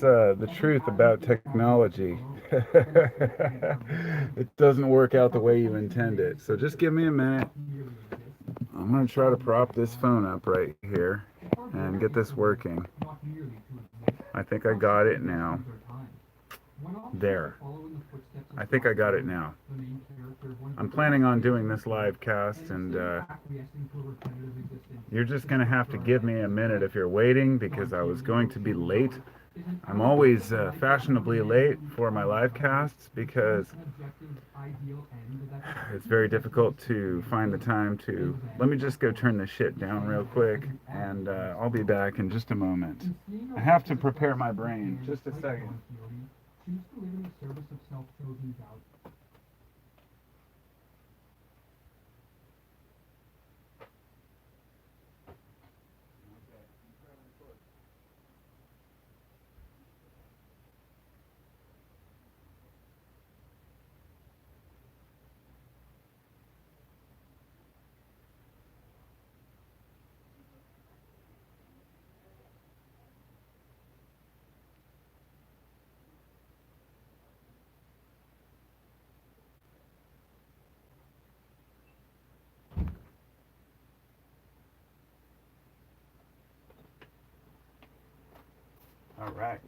the truth about technology. It doesn't work out the way you intend it. So just give me a minute. I'm going to try to prop this phone up right here and get this working. I think I got it now. There. I think I got it now. I'm planning on doing this live cast, and you're just going to have to give me a minute if you're waiting because I was going to be late. I'm always fashionably late for my live casts because it's very difficult to find the time to. Let me just go turn this shit down real quick, and I'll be back in just a moment. I have to prepare my brain. Just a second. All right.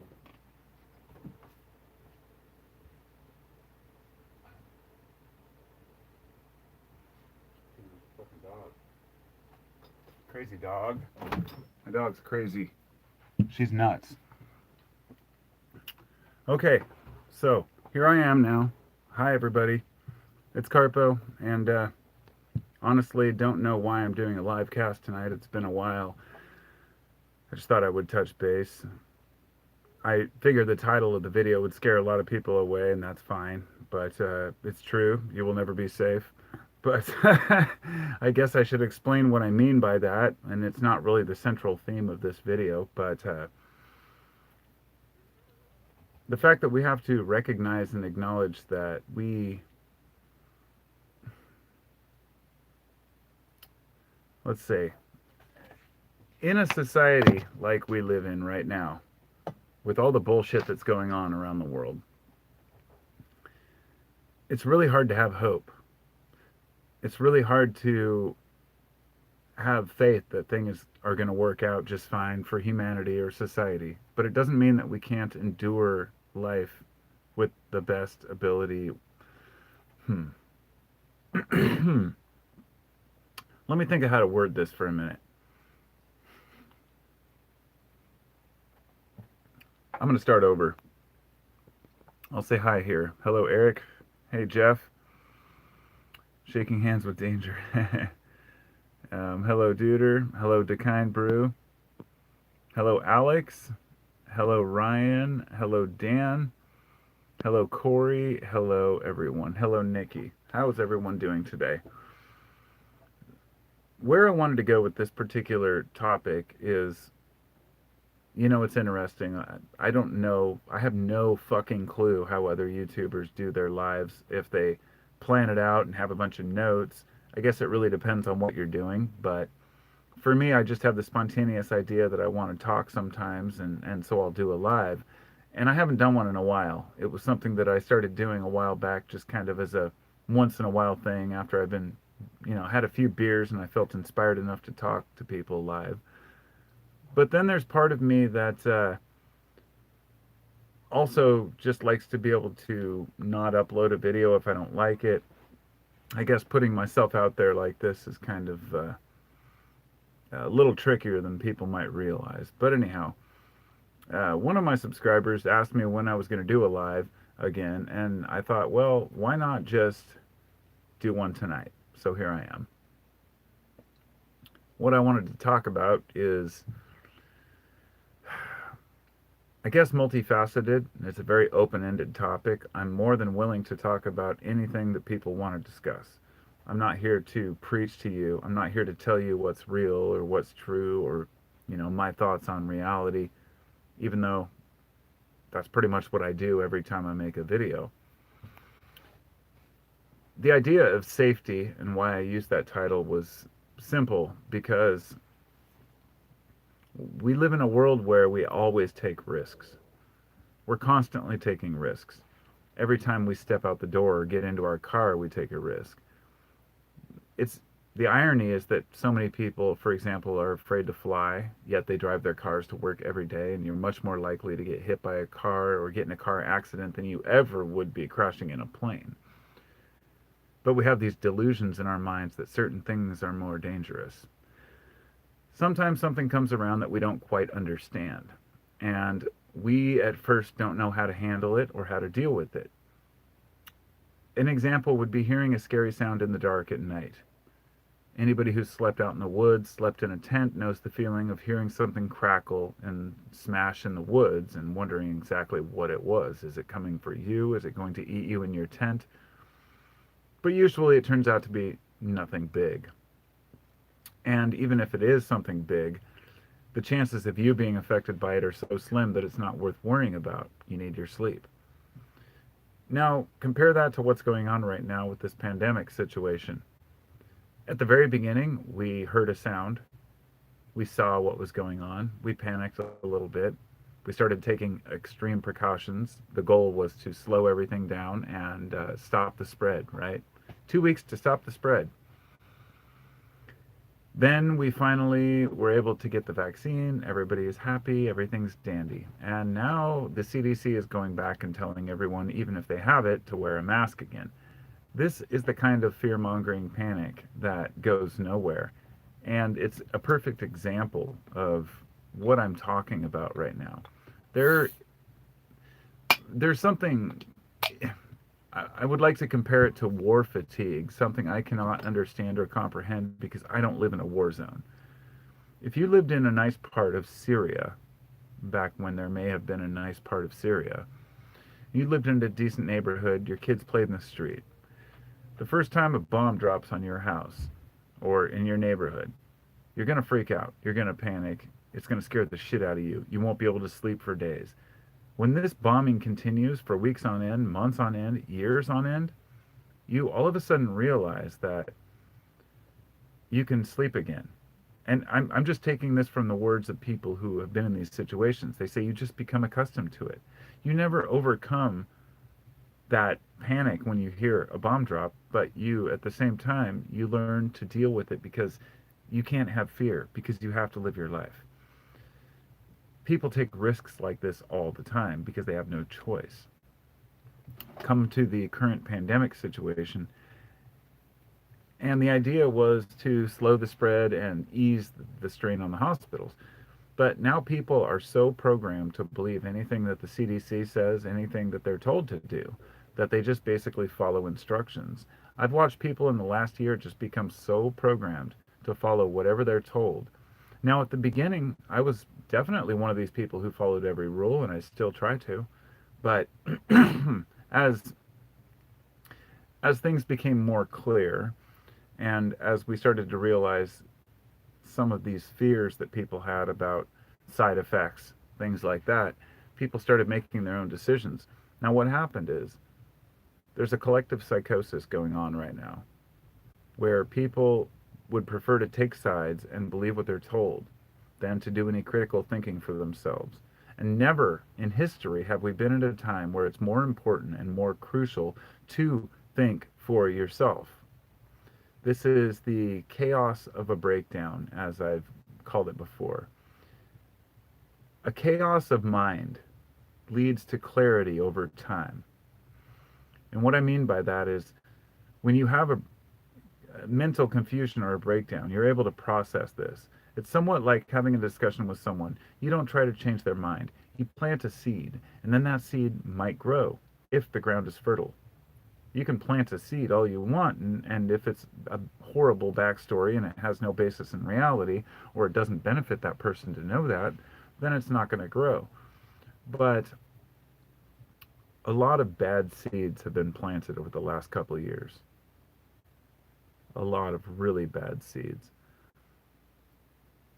Crazy dog. My dog's crazy. She's nuts. Okay, so here I am now. Hi, everybody. It's Carpo, and honestly, don't know why I'm doing a live cast tonight. It's been a while. I just thought I would touch base. I figured the title of the video would scare a lot of people away, and that's fine. But it's true. You will never be safe. But I guess I should explain what I mean by that. And it's not really the central theme of this video. But the fact that we have to recognize and acknowledge that let's say, in a society like we live in right now, with all the bullshit that's going on around the world, it's really hard to have hope. It's really hard to have faith that things are going to work out just fine for humanity or society. But it doesn't mean that we can't endure life with the best ability. Let me think of how to word this for a minute. I'm going to start over. I'll say hi here. Hello, Eric. Hey, Jeff. Shaking hands with danger. Hello, Duder. Hello, Dekind Brew. Hello, Alex. Hello, Ryan. Hello, Dan. Hello, Corey. Hello, everyone. Hello, Nikki. How is everyone doing today? Where I wanted to go with this particular topic is, it's interesting. I don't know. I have no fucking clue how other YouTubers do their lives, if they plan it out and have a bunch of notes. I guess it really depends on what you're doing. But for me, I just have the spontaneous idea that I want to talk sometimes, and so I'll do a live. And I haven't done one in a while. It was something that I started doing a while back, just kind of as a once in a while thing after I've been, had a few beers and I felt inspired enough to talk to people live. But then there's part of me that also just likes to be able to not upload a video if I don't like it. I guess putting myself out there like this is kind of a little trickier than people might realize. But anyhow, one of my subscribers asked me when I was going to do a live again, and I thought, well, why not just do one tonight? So here I am. What I wanted to talk about is, I guess, multifaceted. It's a very open-ended topic. I'm more than willing to talk about anything that people want to discuss. I'm not here to preach to you. I'm not here to tell you what's real or what's true or, my thoughts on reality, even though that's pretty much what I do every time I make a video. The idea of safety and why I used that title was simple, because we live in a world where we always take risks. We're constantly taking risks. Every time we step out the door or get into our car, we take a risk. It's the irony is that so many people, for example, are afraid to fly, yet they drive their cars to work every day, and you're much more likely to get hit by a car or get in a car accident than you ever would be crashing in a plane. But we have these delusions in our minds that certain things are more dangerous. Sometimes something comes around that we don't quite understand, and we at first don't know how to handle it or how to deal with it. An example would be hearing a scary sound in the dark at night. Anybody who's slept out in the woods, slept in a tent, knows the feeling of hearing something crackle and smash in the woods and wondering exactly what it was. Is it coming for you? Is it going to eat you in your tent? But usually it turns out to be nothing big. And even if it is something big, the chances of you being affected by it are so slim that it's not worth worrying about. You need your sleep. Now, compare that to what's going on right now with this pandemic situation. At the very beginning, we heard a sound. We saw what was going on. We panicked a little bit. We started taking extreme precautions. The goal was to slow everything down and stop the spread, right? 2 weeks to stop the spread. Then we finally were able to get the vaccine. Everybody is happy. Everything's dandy. And now the CDC is going back and telling everyone, even if they have it, to wear a mask again. This is the kind of fear-mongering panic that goes nowhere. And it's a perfect example of what I'm talking about right now. There's something, I would like to compare it to war fatigue, something I cannot understand or comprehend because I don't live in a war zone. If you lived in a nice part of Syria, back when there may have been a nice part of Syria, you lived in a decent neighborhood, your kids played in the street. The first time a bomb drops on your house or in your neighborhood, you're going to freak out. You're going to panic. It's going to scare the shit out of you. You won't be able to sleep for days. When this bombing continues for weeks on end, months on end, years on end, you all of a sudden realize that you can sleep again. And I'm just taking this from the words of people who have been in these situations. They say you just become accustomed to it. You never overcome that panic when you hear a bomb drop, but you, at the same time, you learn to deal with it because you can't have fear, because you have to live your life. People take risks like this all the time because they have no choice. Come to the current pandemic situation, and the idea was to slow the spread and ease the strain on the hospitals. But now people are so programmed to believe anything that the CDC says, anything that they're told to do, that they just basically follow instructions. I've watched people in the last year just become so programmed to follow whatever they're told. Now, at the beginning, I was definitely one of these people who followed every rule, and I still try to. But as things became more clear, and as we started to realize some of these fears that people had about side effects, things like that, people started making their own decisions. Now, what happened is there's a collective psychosis going on right now where people would prefer to take sides and believe what they're told than to do any critical thinking for themselves. And never in history have we been at a time where it's more important and more crucial to think for yourself. This is the chaos of a breakdown, as I've called it before. A chaos of mind leads to clarity over time. And what I mean by that is when you have a mental confusion or a breakdown, you're able to process this. It's somewhat like having a discussion with someone. You don't try to change their mind. You plant a seed, and then that seed might grow if the ground is fertile. You can plant a seed all you want, and if it's a horrible backstory and it has no basis in reality, or it doesn't benefit that person to know that, then it's not going to grow. But a lot of bad seeds have been planted over the last couple of years. A lot of really bad seeds.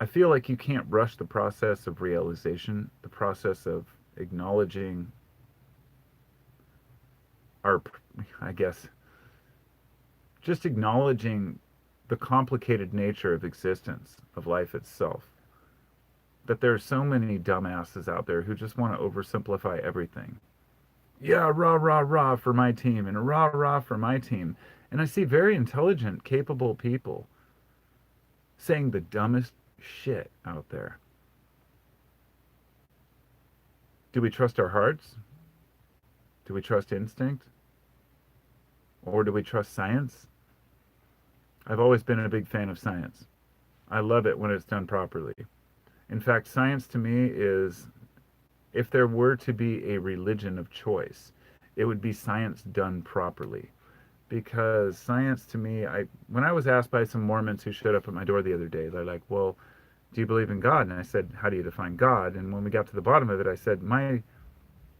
I feel like you can't rush the process of realization, the process of acknowledging our, I guess, just acknowledging the complicated nature of existence, of life itself. that there are so many dumbasses out there who just want to oversimplify everything. Yeah, rah, rah, rah for my team, and rah, rah for my team. And I see very intelligent, capable people saying the dumbest shit out there. Do we trust our hearts? Do we trust instinct? Or do we trust science? I've always been a big fan of science. I love it when it's done properly. In fact, science to me is, if there were to be a religion of choice, it would be science done properly. Because science to me, when I was asked by some Mormons who showed up at my door the other day, they're like, well, do you believe in God? And I said, how do you define God? And when we got to the bottom of it, I said,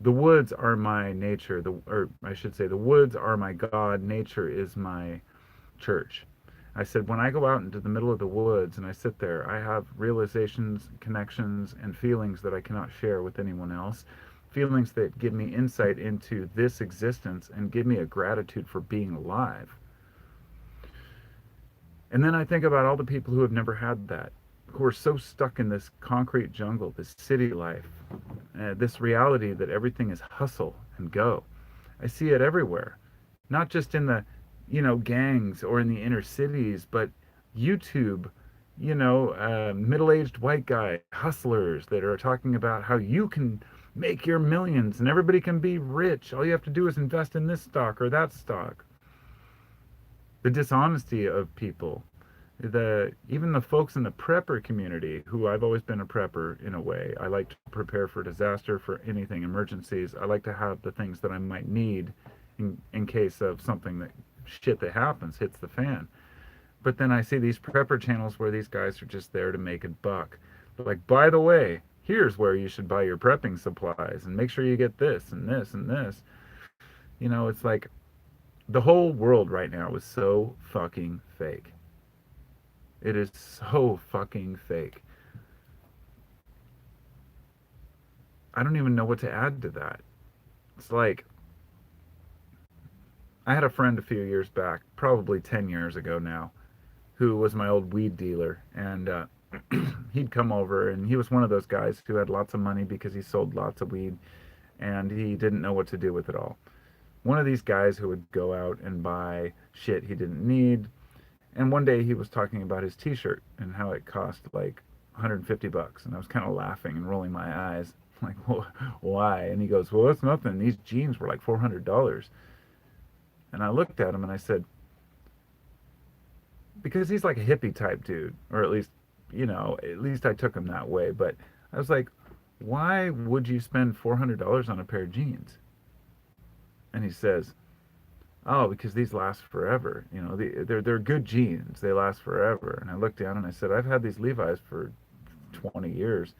the woods are my nature, or I should say, the woods are my God, nature is my church. I said, when I go out into the middle of the woods and I sit there, I have realizations, connections, and feelings that I cannot share with anyone else. Feelings that give me insight into this existence and give me a gratitude for being alive. And then I think about all the people who have never had that, who are so stuck in this concrete jungle, this city life, this reality that everything is hustle and go. I see it everywhere, not just in the, gangs or in the inner cities, but YouTube, middle-aged white guy hustlers that are talking about how you can make your millions and everybody can be rich. All you have to do is invest in this stock or that stock. The dishonesty of people, even the folks in the prepper community, who I've always been a prepper in a way. I like to prepare for disaster, for anything, emergencies. I like to have the things that I might need in case of something shit that happens hits the fan. But then I see these prepper channels where these guys are just there to make a buck. Like, by the way, here's where you should buy your prepping supplies and make sure you get this and this and this. It's like the whole world right now is so fucking fake. It is so fucking fake. I don't even know what to add to that. It's like, I had a friend a few years back, probably 10 years ago now, who was my old weed dealer. And he'd come over, and he was one of those guys who had lots of money because he sold lots of weed, and he didn't know what to do with it all. One of these guys who would go out and buy shit he didn't need. And one day he was talking about his t-shirt and how it cost like $150. And I was kind of laughing and rolling my eyes. Like, well, why? And he goes, well, it's nothing. These jeans were like $400. And I looked at him and I said, because he's like a hippie type dude, or at least I took him that way. But I was like, why would you spend $400 on a pair of jeans? And he says, oh, because these last forever. They're good jeans. They last forever. And I looked down and I said, I've had these Levi's for 20 years,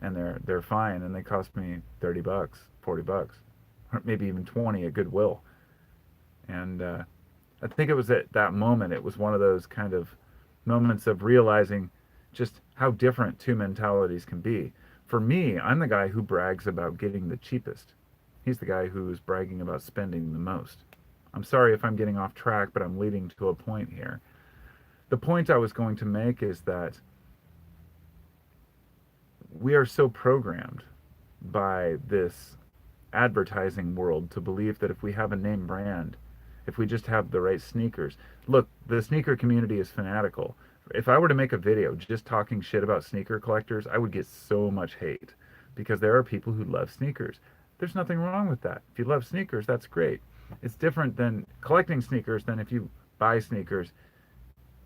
and they're fine, and they cost me $30, $40, or maybe even 20 at Goodwill. And I think it was at that moment, it was one of those kind of moments of realizing just how different two mentalities can be. For me, I'm the guy who brags about getting the cheapest. He's the guy who's bragging about spending the most. I'm sorry if I'm getting off track, but I'm leading to a point here. The point I was going to make is that we are so programmed by this advertising world to believe that if we have a name brand, if we just have the right sneakers. Look, the sneaker community is fanatical. If I were to make a video just talking shit about sneaker collectors, I would get so much hate, because there are people who love sneakers. There's nothing wrong with that. If you love sneakers, that's great. It's different than collecting sneakers than if you buy sneakers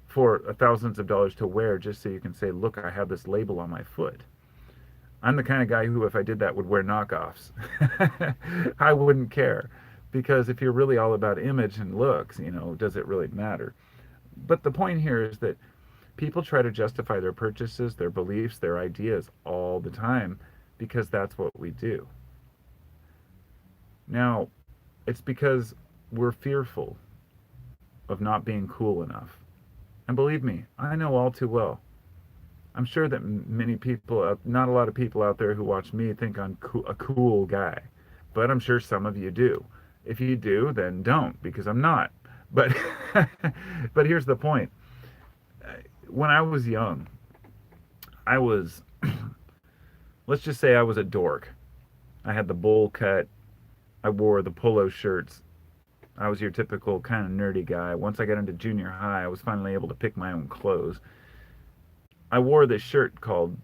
for thousands of dollars to wear just so you can say, look, I have this label on my foot. I'm the kind of guy who, if I did that, would wear knockoffs. I wouldn't care. Because if you're really all about image and looks, does it really matter? But the point here is that people try to justify their purchases, their beliefs, their ideas all the time, because that's what we do. Now, it's because we're fearful of not being cool enough. And believe me, I know all too well. I'm sure that many people, not a lot of people out there who watch me think I'm a cool guy. But I'm sure some of you do. If you do, then don't, because I'm not. But but here's the point. When I was young, I was, let's just say I was a dork. I had the bowl cut. I wore the polo shirts. I was your typical kind of nerdy guy. Once I got into junior high, I was finally able to pick my own clothes. I wore this shirt called,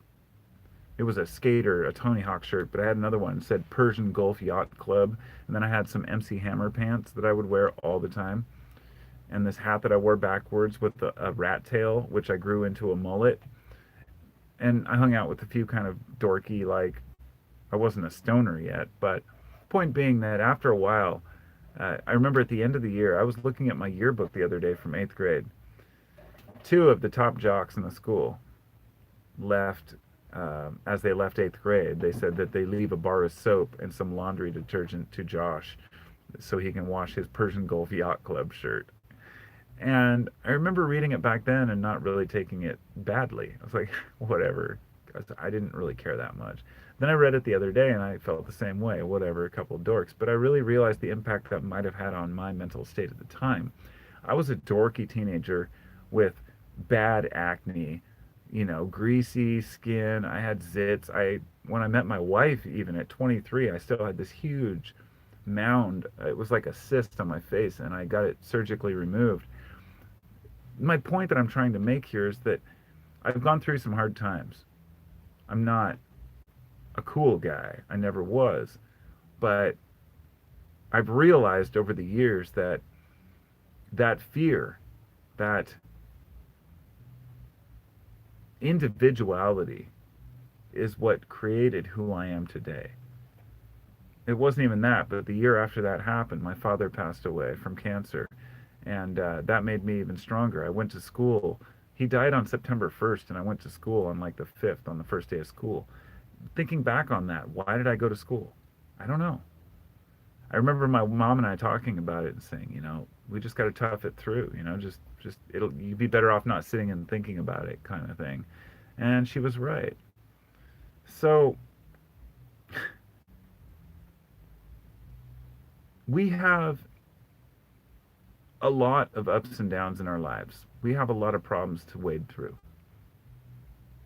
it was a skater, a Tony Hawk shirt, but I had another one that said Persian Gulf Yacht Club. And then I had some MC Hammer pants that I would wear all the time. And this hat that I wore backwards with a rat tail, which I grew into a mullet. And I hung out with a few kind of dorky, like, I wasn't a stoner yet, but point being that after a while, I remember at the end of the year, I was looking at my yearbook the other day from eighth grade. Two of the top jocks in the school left, as they left eighth grade, they said that they leave a bar of soap and some laundry detergent to Josh so he can wash his Persian Gulf Yacht Club shirt. And I remember reading it back then and not really taking it badly. I was like, whatever. I didn't really care that much. Then I read it the other day and I felt the same way. Whatever, a couple of dorks. But I really realized the impact that might have had on my mental state at the time. I was a dorky teenager with bad acne, greasy skin. I had zits. When I met my wife, even at 23, I still had this huge mound. It was like a cyst on my face, and I got it surgically removed. My point that I'm trying to make here is that I've gone through some hard times. I'm not a cool guy. I never was. But I've realized over the years that that fear, that individuality is what created who I am today. It wasn't even that, but the year after that happened, my father passed away from cancer. And that made me even stronger. I went to school. He died on September 1st, and I went to school on like the 5th, on the first day of school. Thinking back on that, why did I go to school? I don't know. I remember my mom and I talking about it and saying, we just got to tough it through, just you'd be better off not sitting and thinking about it, kind of thing. And she was right. So we have a lot of ups and downs in our lives. We have a lot of problems to wade through.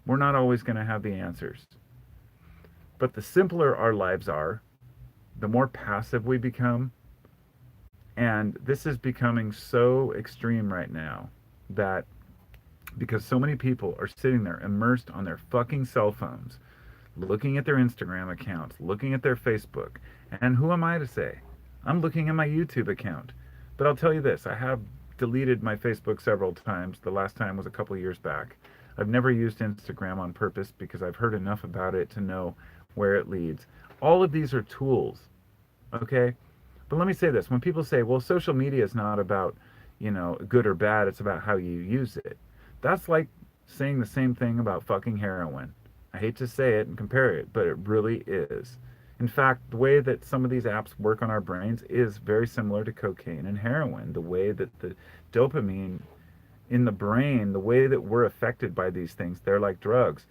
We're not always going to have the answers. But the simpler our lives are, the more passive we become. And this is becoming so extreme right now that because so many people are sitting there immersed on their fucking cell phones, looking at their Instagram accounts, looking at their Facebook. And who am I to say? I'm looking at my YouTube account. But I'll tell you this, I have deleted my Facebook several times. The last time was a couple of years back. I've never used Instagram on purpose because I've heard enough about it to know where it leads. All of these are tools, okay? But let me say this. When people say, well, social media is not about, good or bad, it's about how you use it. That's like saying the same thing about fucking heroin. I hate to say it and compare it, but it really is. In fact, the way that some of these apps work on our brains is very similar to cocaine and heroin. The way that the dopamine in the brain, the way that we're affected by these things, they're like drugs.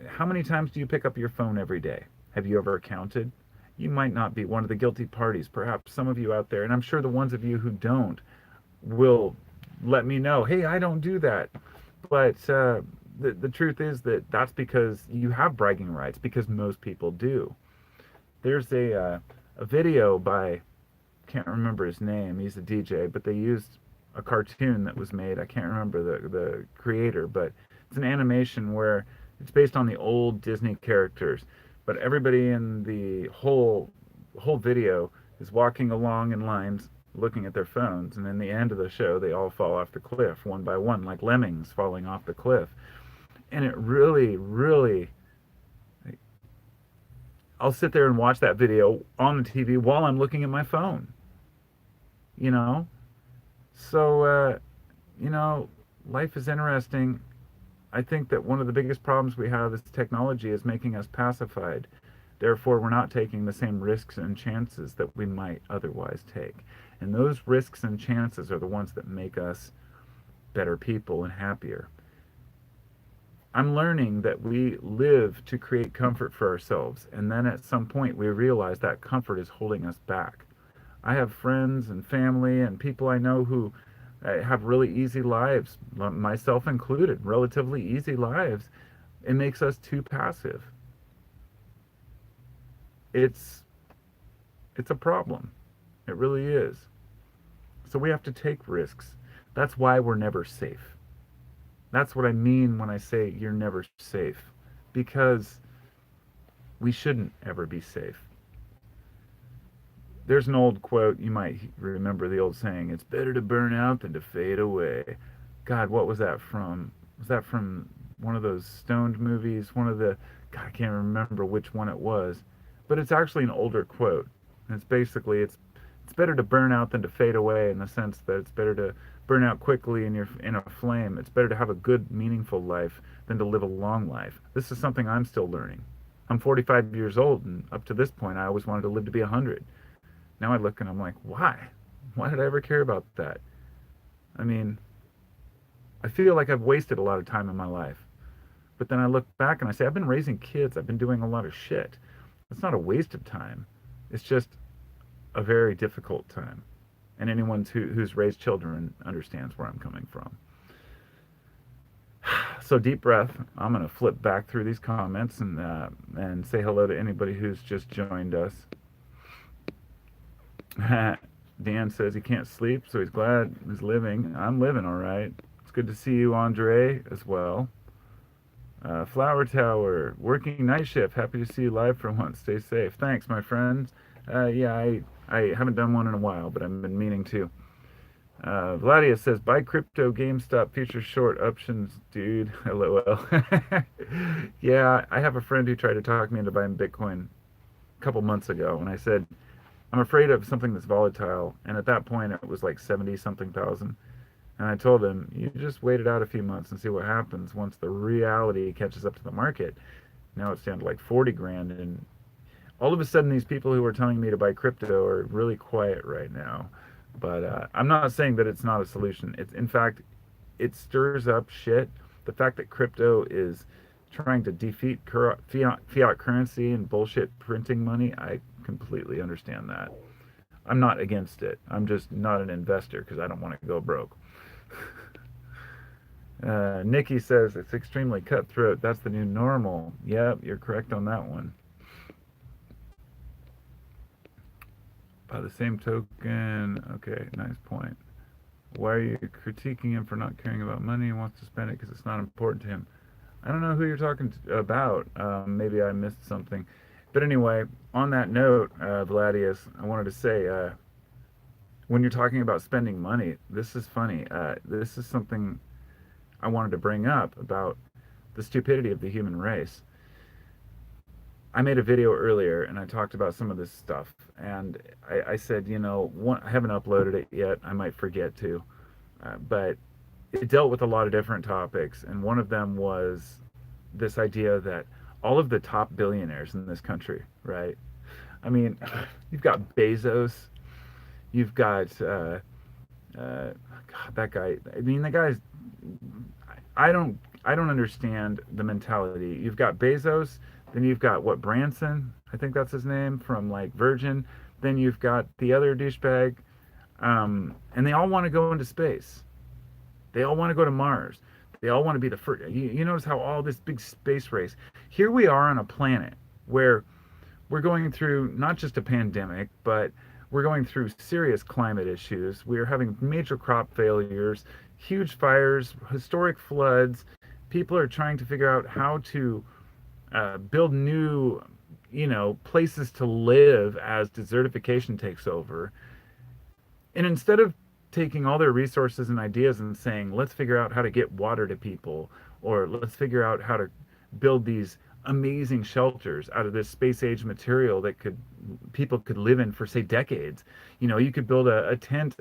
How many times do you pick up your phone every day? Have you ever counted? You might not be one of the guilty parties. Perhaps some of you out there, and I'm sure the ones of you who don't will let me know, hey, I don't do that. But the truth is that that's because you have bragging rights, because most people do. There's a video by, can't remember his name, he's a DJ, but they used a cartoon that was made, I can't remember the creator, but it's an animation where it's based on the old Disney characters, but everybody in the whole video is walking along in lines looking at their phones, and in the end of the show they all fall off the cliff one by one, like lemmings falling off the cliff. And it really, I'll sit there and watch that video on the TV while I'm looking at my phone. So life is interesting. I think that one of the biggest problems we have is technology is making us pacified. Therefore, we're not taking the same risks and chances that we might otherwise take. And those risks and chances are the ones that make us better people and happier. I'm learning that we live to create comfort for ourselves, and then at some point we realize that comfort is holding us back. I have friends and family and people I know who have really easy lives, myself included, relatively easy lives, It makes us too passive. It's it's a problem. It really is. So we have to take risks. That's why we're never safe. That's what I mean when I say you're never safe. Because we shouldn't ever be safe. There's an old quote, you might remember the old saying, it's better to burn out than to fade away. God, what was that from? Was that from one of those stoned movies? One of the, God, I can't remember which one it was. But it's actually an older quote. And it's basically, it's better to burn out than to fade away, in the sense that it's better to burn out quickly in a flame. It's better to have a good, meaningful life than to live a long life. This is something I'm still learning. I'm 45 years old, and up to this point, I always wanted to live to be 100. Now I look and I'm like, why? Why did I ever care about that? I mean, I feel like I've wasted a lot of time in my life. But then I look back and I say, I've been raising kids. I've been doing a lot of shit. It's not a waste of time. It's just a very difficult time. And anyone who's raised children understands where I'm coming from. So deep breath. I'm going to flip back through these comments and say hello to anybody who's just joined us. Dan says he can't sleep, so he's glad he's living. I'm living all right. It's good to see you, Andre, as well. Flower Tower, working night shift. Happy to see you live for once. Stay safe. Thanks, my friends. Yeah, I haven't done one in a while, but I've been meaning to. Vladia says, buy crypto, GameStop, future short options, dude. LOL. Yeah, I have a friend who tried to talk me into buying Bitcoin a couple months ago, and I said, I'm afraid of something that's volatile. And at that point, it was like 70 something thousand. And I told him, you just wait it out a few months and see what happens once the reality catches up to the market. Now it's down to like 40 grand. And all of a sudden, these people who are telling me to buy crypto are really quiet right now. But I'm not saying that it's not a solution. It's, in fact, it stirs up shit. The fact that crypto is trying to defeat fiat currency and bullshit printing money, I completely understand that. I'm not against it. I'm just not an investor because I don't want to go broke. Nikki says it's extremely cutthroat. That's the new normal. Yep, you're correct on that one. By the same token, okay, nice point. Why are you critiquing him for not caring about money and wants to spend it because it's not important to him? I don't know who you're talking about. Maybe I missed something. But anyway, on that note, Vladius, I wanted to say, when you're talking about spending money, this is funny. This is something I wanted to bring up about the stupidity of the human race. I made a video earlier and I talked about some of this stuff. And I said, I haven't uploaded it yet. I might forget to. But it dealt with a lot of different topics. And one of them was this idea that all of the top billionaires in this country, right? I mean, you've got Bezos, you've got God, that guy. I mean, the guy's. I don't understand the mentality. You've got Bezos, then you've got what, Branson? I think that's his name, from like Virgin. Then you've got the other douchebag, and they all want to go into space. They all want to go to Mars. They all want to be the first. You notice how all this big space race. Here we are on a planet where we're going through not just a pandemic, but we're going through serious climate issues. We're having major crop failures, huge fires, historic floods. People are trying to figure out how to build new, places to live as desertification takes over. And instead of taking all their resources and ideas and saying, let's figure out how to get water to people, or let's figure out how to build these amazing shelters out of this space age material that people could live in for, say, decades. You could build a tent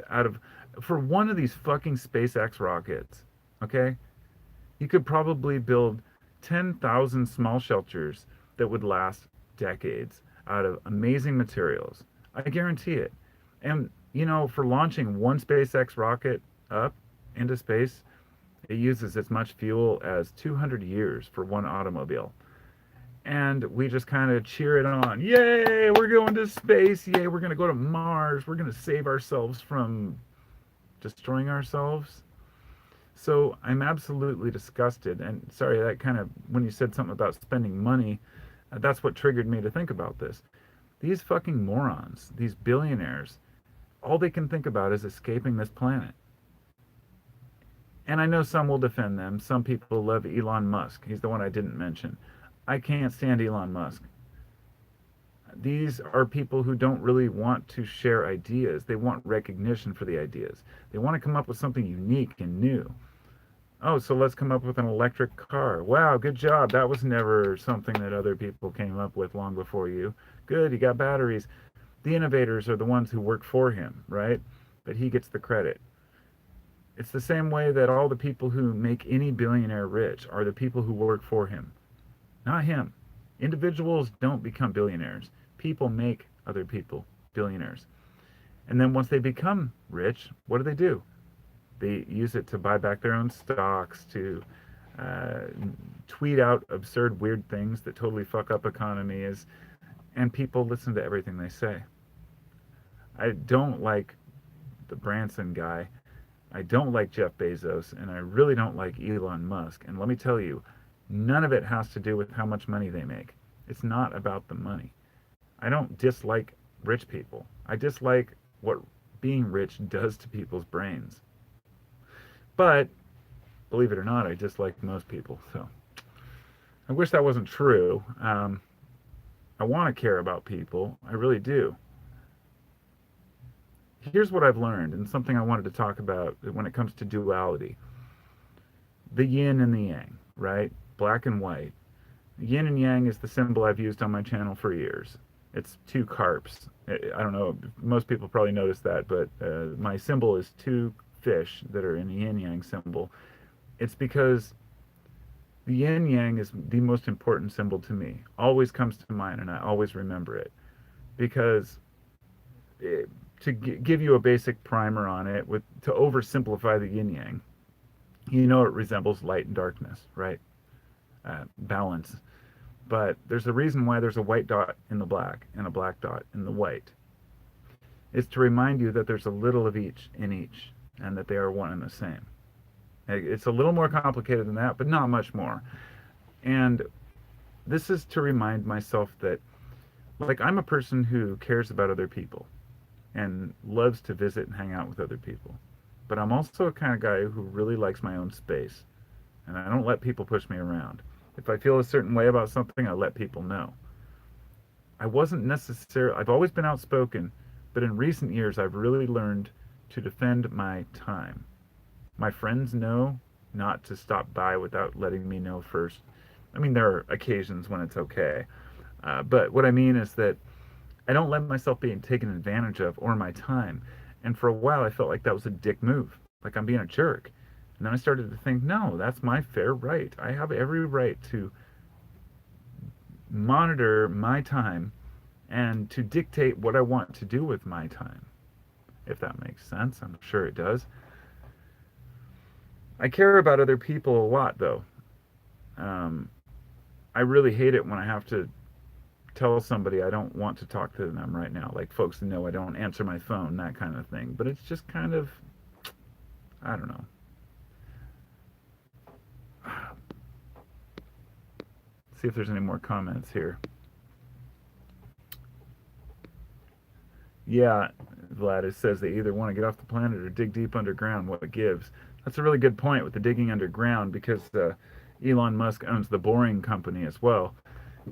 for one of these fucking SpaceX rockets, okay? You could probably build 10,000 small shelters that would last decades out of amazing materials. I guarantee it. And for launching one SpaceX rocket up into space, it uses as much fuel as 200 years for one automobile. And we just kind of cheer it on. Yay, we're going to space. Yay, we're going to go to Mars. We're going to save ourselves from destroying ourselves. So I'm absolutely disgusted. And sorry, that kind of, when you said something about spending money, that's what triggered me to think about this. These fucking morons, these billionaires, all they can think about is escaping this planet. And I know some will defend them. Some people love Elon Musk. He's the one I didn't mention. I can't stand Elon Musk. These are people who don't really want to share ideas. They want recognition for the ideas. They want to come up with something unique and new. Oh, so let's come up with an electric car. Wow, good job. That was never something that other people came up with long before you. Good, you got batteries. The innovators are the ones who work for him, right? But he gets the credit. It's the same way that all the people who make any billionaire rich are the people who work for him, not him. Individuals don't become billionaires. People make other people billionaires. And then once they become rich, what do? They use it to buy back their own stocks, to uh, tweet out absurd, weird things that totally fuck up economies, and people listen to everything they say. I don't like the Branson guy. I don't like Jeff Bezos, and I really don't like Elon Musk. And let me tell you, none of it has to do with how much money they make. It's not about the money. I don't dislike rich people. I dislike what being rich does to people's brains. But believe it or not, I dislike most people. So I wish that wasn't true. I want to care about people. I really do. Here's what I've learned, and something I wanted to talk about when it comes to duality: the yin and the yang, right? Black and white. Yin and yang is the symbol I've used on my channel for years. It's two carps. I don't know, most people probably noticed that, but my symbol is two fish that are in the yin yang symbol. It's because the yin yang is the most important symbol to me. Always comes to mind, and I always remember it. Because to give you a basic primer on it, to oversimplify the yin yang, you know it resembles light and darkness, right? Balance. But there's a reason why there's a white dot in the black and a black dot in the white. It's to remind you that there's a little of each in each, and that they are one and the same. It's a little more complicated than that, but not much more. And this is to remind myself that, like, I'm a person who cares about other people and loves to visit and hang out with other people. But I'm also a kind of guy who really likes my own space, and I don't let people push me around. If I feel a certain way about something, I let people know. I've always been outspoken, but in recent years, I've really learned to defend my time. My friends know not to stop by without letting me know first. I mean, there are occasions when it's okay. But what I mean is that I don't let myself be taken advantage of, or my time. And for a while, I felt like that was a dick move. Like I'm being a jerk. And then I started to think, no, that's my fair right. I have every right to monitor my time and to dictate what I want to do with my time. If that makes sense, I'm sure it does. I care about other people a lot, though. I really hate it when I have to tell somebody I don't want to talk to them right now. Like folks know I don't answer my phone, that kind of thing. But it's just kind of, I don't know. See if there's any more comments here. Yeah, Vlad, says they either want to get off the planet or dig deep underground. What it gives. That's a really good point with the digging underground, because Elon Musk owns the boring company as well,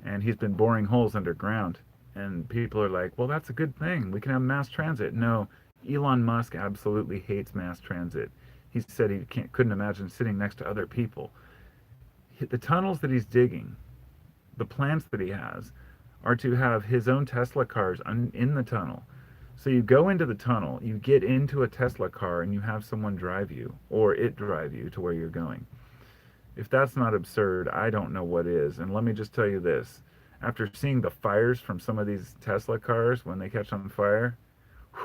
and he's been boring holes underground. And people are like, well, that's a good thing. We can have mass transit. No, Elon Musk absolutely hates mass transit. He said he couldn't imagine sitting next to other people. The tunnels that he's digging, the plans that he has, are to have his own Tesla cars in the tunnel. So you go into the tunnel, you get into a Tesla car, and you have someone drive you, or it drive you to where you're going. If that's not absurd, I don't know what is. And let me just tell you this. After seeing the fires from some of these Tesla cars when they catch on fire,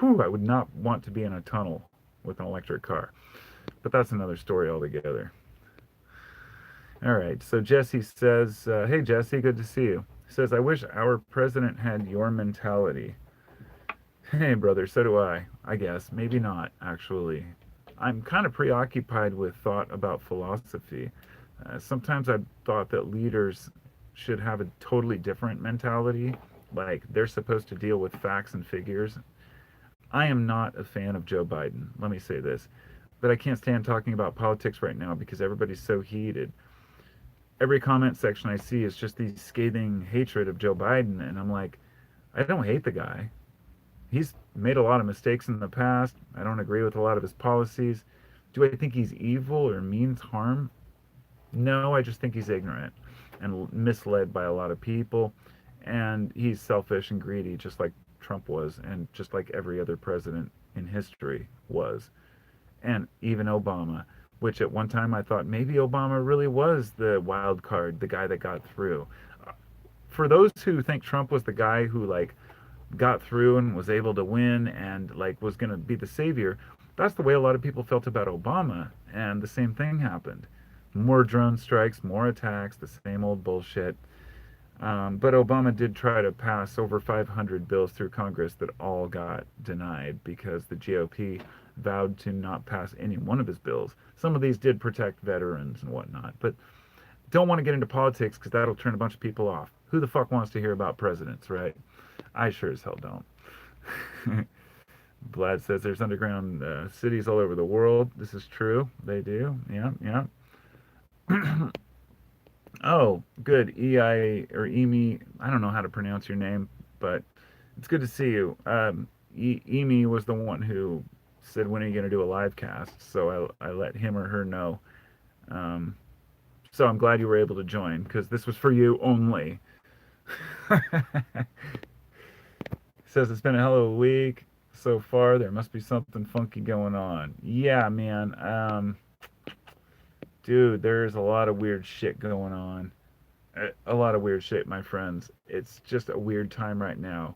I would not want to be in a tunnel with an electric car. But that's another story altogether. All right, so Jesse says, hey, Jesse, good to see you. He says, I wish our president had your mentality. Hey, brother, so do I guess. Maybe not, actually. I'm kind of preoccupied with thought about philosophy. Sometimes I've thought that leaders should have a totally different mentality, like they're supposed to deal with facts and figures. I am not a fan of Joe Biden, let me say this, but I can't stand talking about politics right now because everybody's so heated. Every comment section I see is just these scathing hatred of Joe Biden, and I'm like, I don't hate the guy. He's made a lot of mistakes in the past. I don't agree with a lot of his policies. Do I think he's evil or means harm? No, I just think he's ignorant and misled by a lot of people. And he's selfish and greedy, just like Trump was, and just like every other president in history was. And even Obama, which at one time I thought maybe Obama really was the wild card, the guy that got through. For those who think Trump was the guy who like got through and was able to win and like was going to be the savior, that's the way a lot of people felt about Obama, and the same thing happened. More drone strikes, more attacks, the same old bullshit. But Obama did try to pass over 500 bills through Congress that all got denied because the GOP vowed to not pass any one of his bills. Some of these did protect veterans and whatnot, but don't want to get into politics because that'll turn a bunch of people off. Who the fuck wants to hear about presidents, right? I sure as hell don't. Vlad says there's underground cities all over the world. This is true. They do. Yeah, yeah. Oh, good. EI or EMI. I don't know how to pronounce your name, but it's good to see you. EMI was the one who said, when are you going to do a live cast? So I let him or her know. Um, so I'm glad you were able to join because this was for you only. Says it's been a hell of a week so far. There must be something funky going on. Yeah, man. Dude, there's a lot of weird shit going on. A lot of weird shit, my friends. It's just a weird time right now.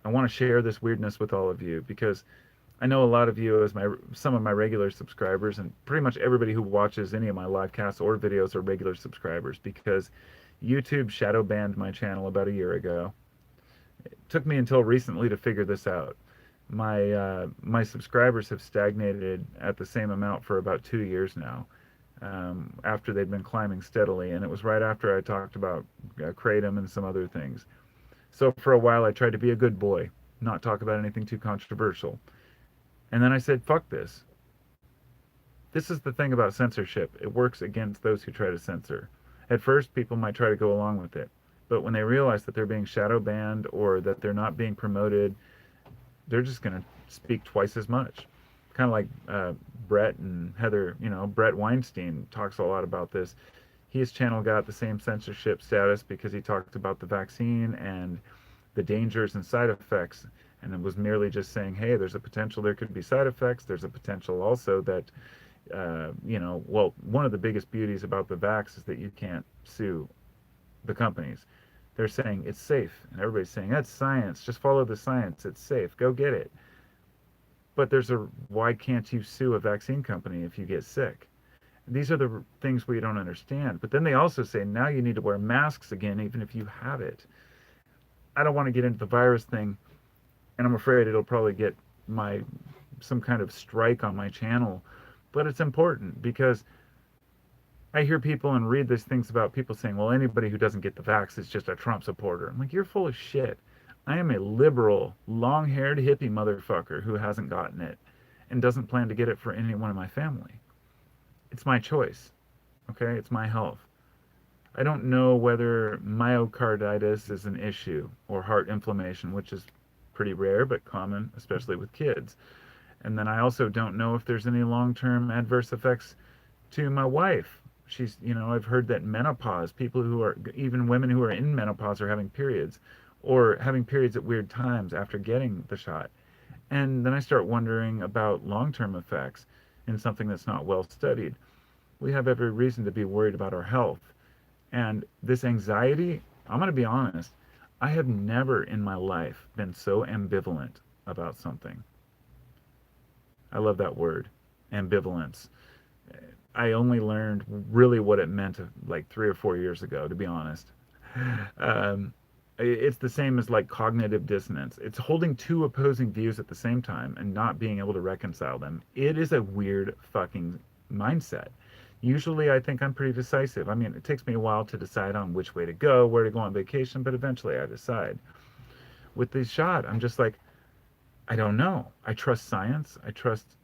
I want to share this weirdness with all of you because I know a lot of you as some of my regular subscribers, and pretty much everybody who watches any of my live casts or videos are regular subscribers because YouTube shadow banned my channel about a year ago. It took me until recently to figure this out. My subscribers have stagnated at the same amount for about 2 years now. After they'd been climbing steadily, and it was right after I talked about kratom and some other things. So for a while I tried to be a good boy, not talk about anything too controversial. And then I said, fuck this. This is the thing about censorship. It works against those who try to censor. At first, people might try to go along with it. But when they realize that they're being shadow banned or that they're not being promoted, they're just going to speak twice as much. Kind of like Brett and Heather, Brett Weinstein talks a lot about this. His channel got the same censorship status because he talked about the vaccine and the dangers and side effects. And it was merely just saying, hey, there's a potential there could be side effects. There's a potential also that, one of the biggest beauties about the vax is that you can't sue the companies. They're saying it's safe. And everybody's saying, that's science. Just follow the science. It's safe. Go get it. But why can't you sue a vaccine company if you get sick? These are the things we don't understand. But then they also say, now you need to wear masks again, even if you have it. I don't want to get into the virus thing, and I'm afraid it'll probably get some kind of strike on my channel. But it's important because I hear people and read these things about people saying, well, anybody who doesn't get the vax is just a Trump supporter. I'm like, you're full of shit. I am a liberal, long-haired hippie motherfucker who hasn't gotten it and doesn't plan to get it for anyone in my family. It's my choice, okay? It's my health. I don't know whether myocarditis is an issue or heart inflammation, which is pretty rare but common, especially with kids. And then I also don't know if there's any long-term adverse effects to my wife. I've heard that menopause, even women who are in menopause are having periods or having periods at weird times after getting the shot. And then I start wondering about long-term effects in something that's not well studied. We have every reason to be worried about our health. And this anxiety, I'm going to be honest, I have never in my life been so ambivalent about something. I love that word, ambivalence. I only learned really what it meant like 3 or 4 years ago, to be honest. it's the same as like cognitive dissonance. It's holding two opposing views at the same time and not being able to reconcile them. It is a weird fucking mindset. Usually I think I'm pretty decisive. I mean, it takes me a while to decide on which way to go, where to go on vacation, but eventually I decide. With this shot, I'm just like, I don't know. I trust science. I trust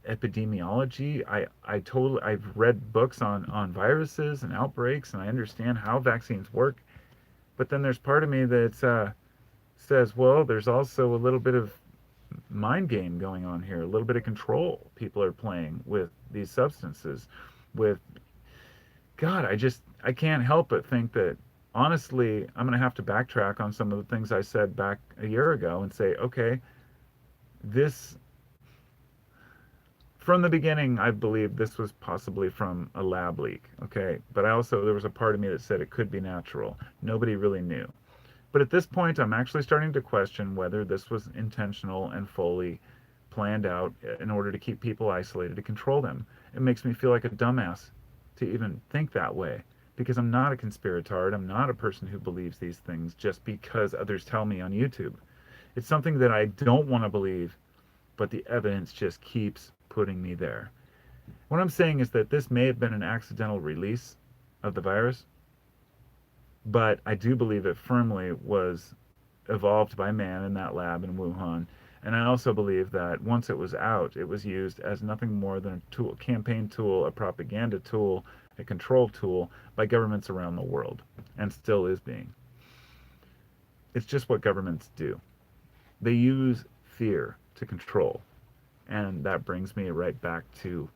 epidemiology. I've read books on viruses and outbreaks, and I understand how vaccines work. But then there's part of me that says, well, there's also a little bit of mind game going on here, a little bit of control people are playing with these substances. With God, I can't help but think that honestly, I'm going to have to backtrack on some of the things I said back a year ago and say, okay, this from the beginning, I believed this was possibly from a lab leak, okay? But there was a part of me that said it could be natural. Nobody really knew. But at this point, I'm actually starting to question whether this was intentional and fully planned out in order to keep people isolated, to control them. It makes me feel like a dumbass to even think that way because I'm not a conspiratard. I'm not a person who believes these things just because others tell me on YouTube. It's something that I don't want to believe, but the evidence just keeps putting me there. What I'm saying is that this may have been an accidental release of the virus, but I do believe it firmly was evolved by man in that lab in Wuhan. And I also believe that once it was out, it was used as nothing more than a tool, campaign tool, a propaganda tool, a control tool by governments around the world, and still is being. It's just what governments do. They use fear to control. And that brings me right back to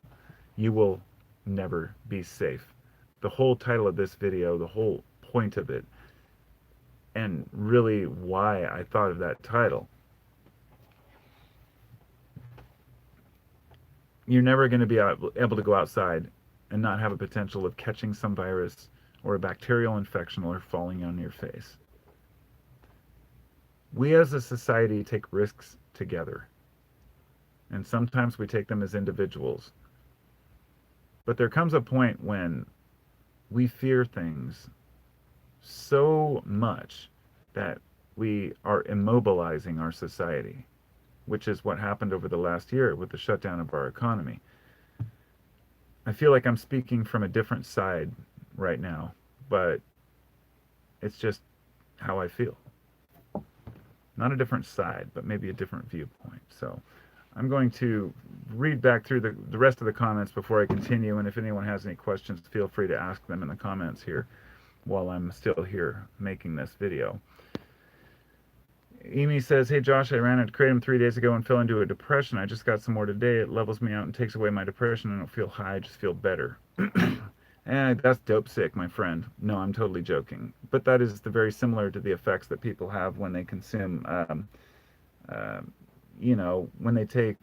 you will never be safe. The whole title of this video, the whole point of it, and really why I thought of that title, you're never going to be able to go outside and not have a potential of catching some virus or a bacterial infection or falling on your face. We as a society take risks together. And sometimes we take them as individuals. But there comes a point when we fear things so much that we are immobilizing our society, which is what happened over the last year with the shutdown of our economy. I feel like I'm speaking from a different side right now, but it's just how I feel. Not a different side, but maybe a different viewpoint. So I'm going to read back through the rest of the comments before I continue, and if anyone has any questions, feel free to ask them in the comments here while I'm still here making this video. Amy says, hey Josh, I ran out of Kratom 3 days ago and fell into a depression. I just got some more today. It levels me out and takes away my depression. I don't feel high, I just feel better. That's dope sick, my friend. No, I'm totally joking. But that is very similar to the effects that people have when they consume, when they take,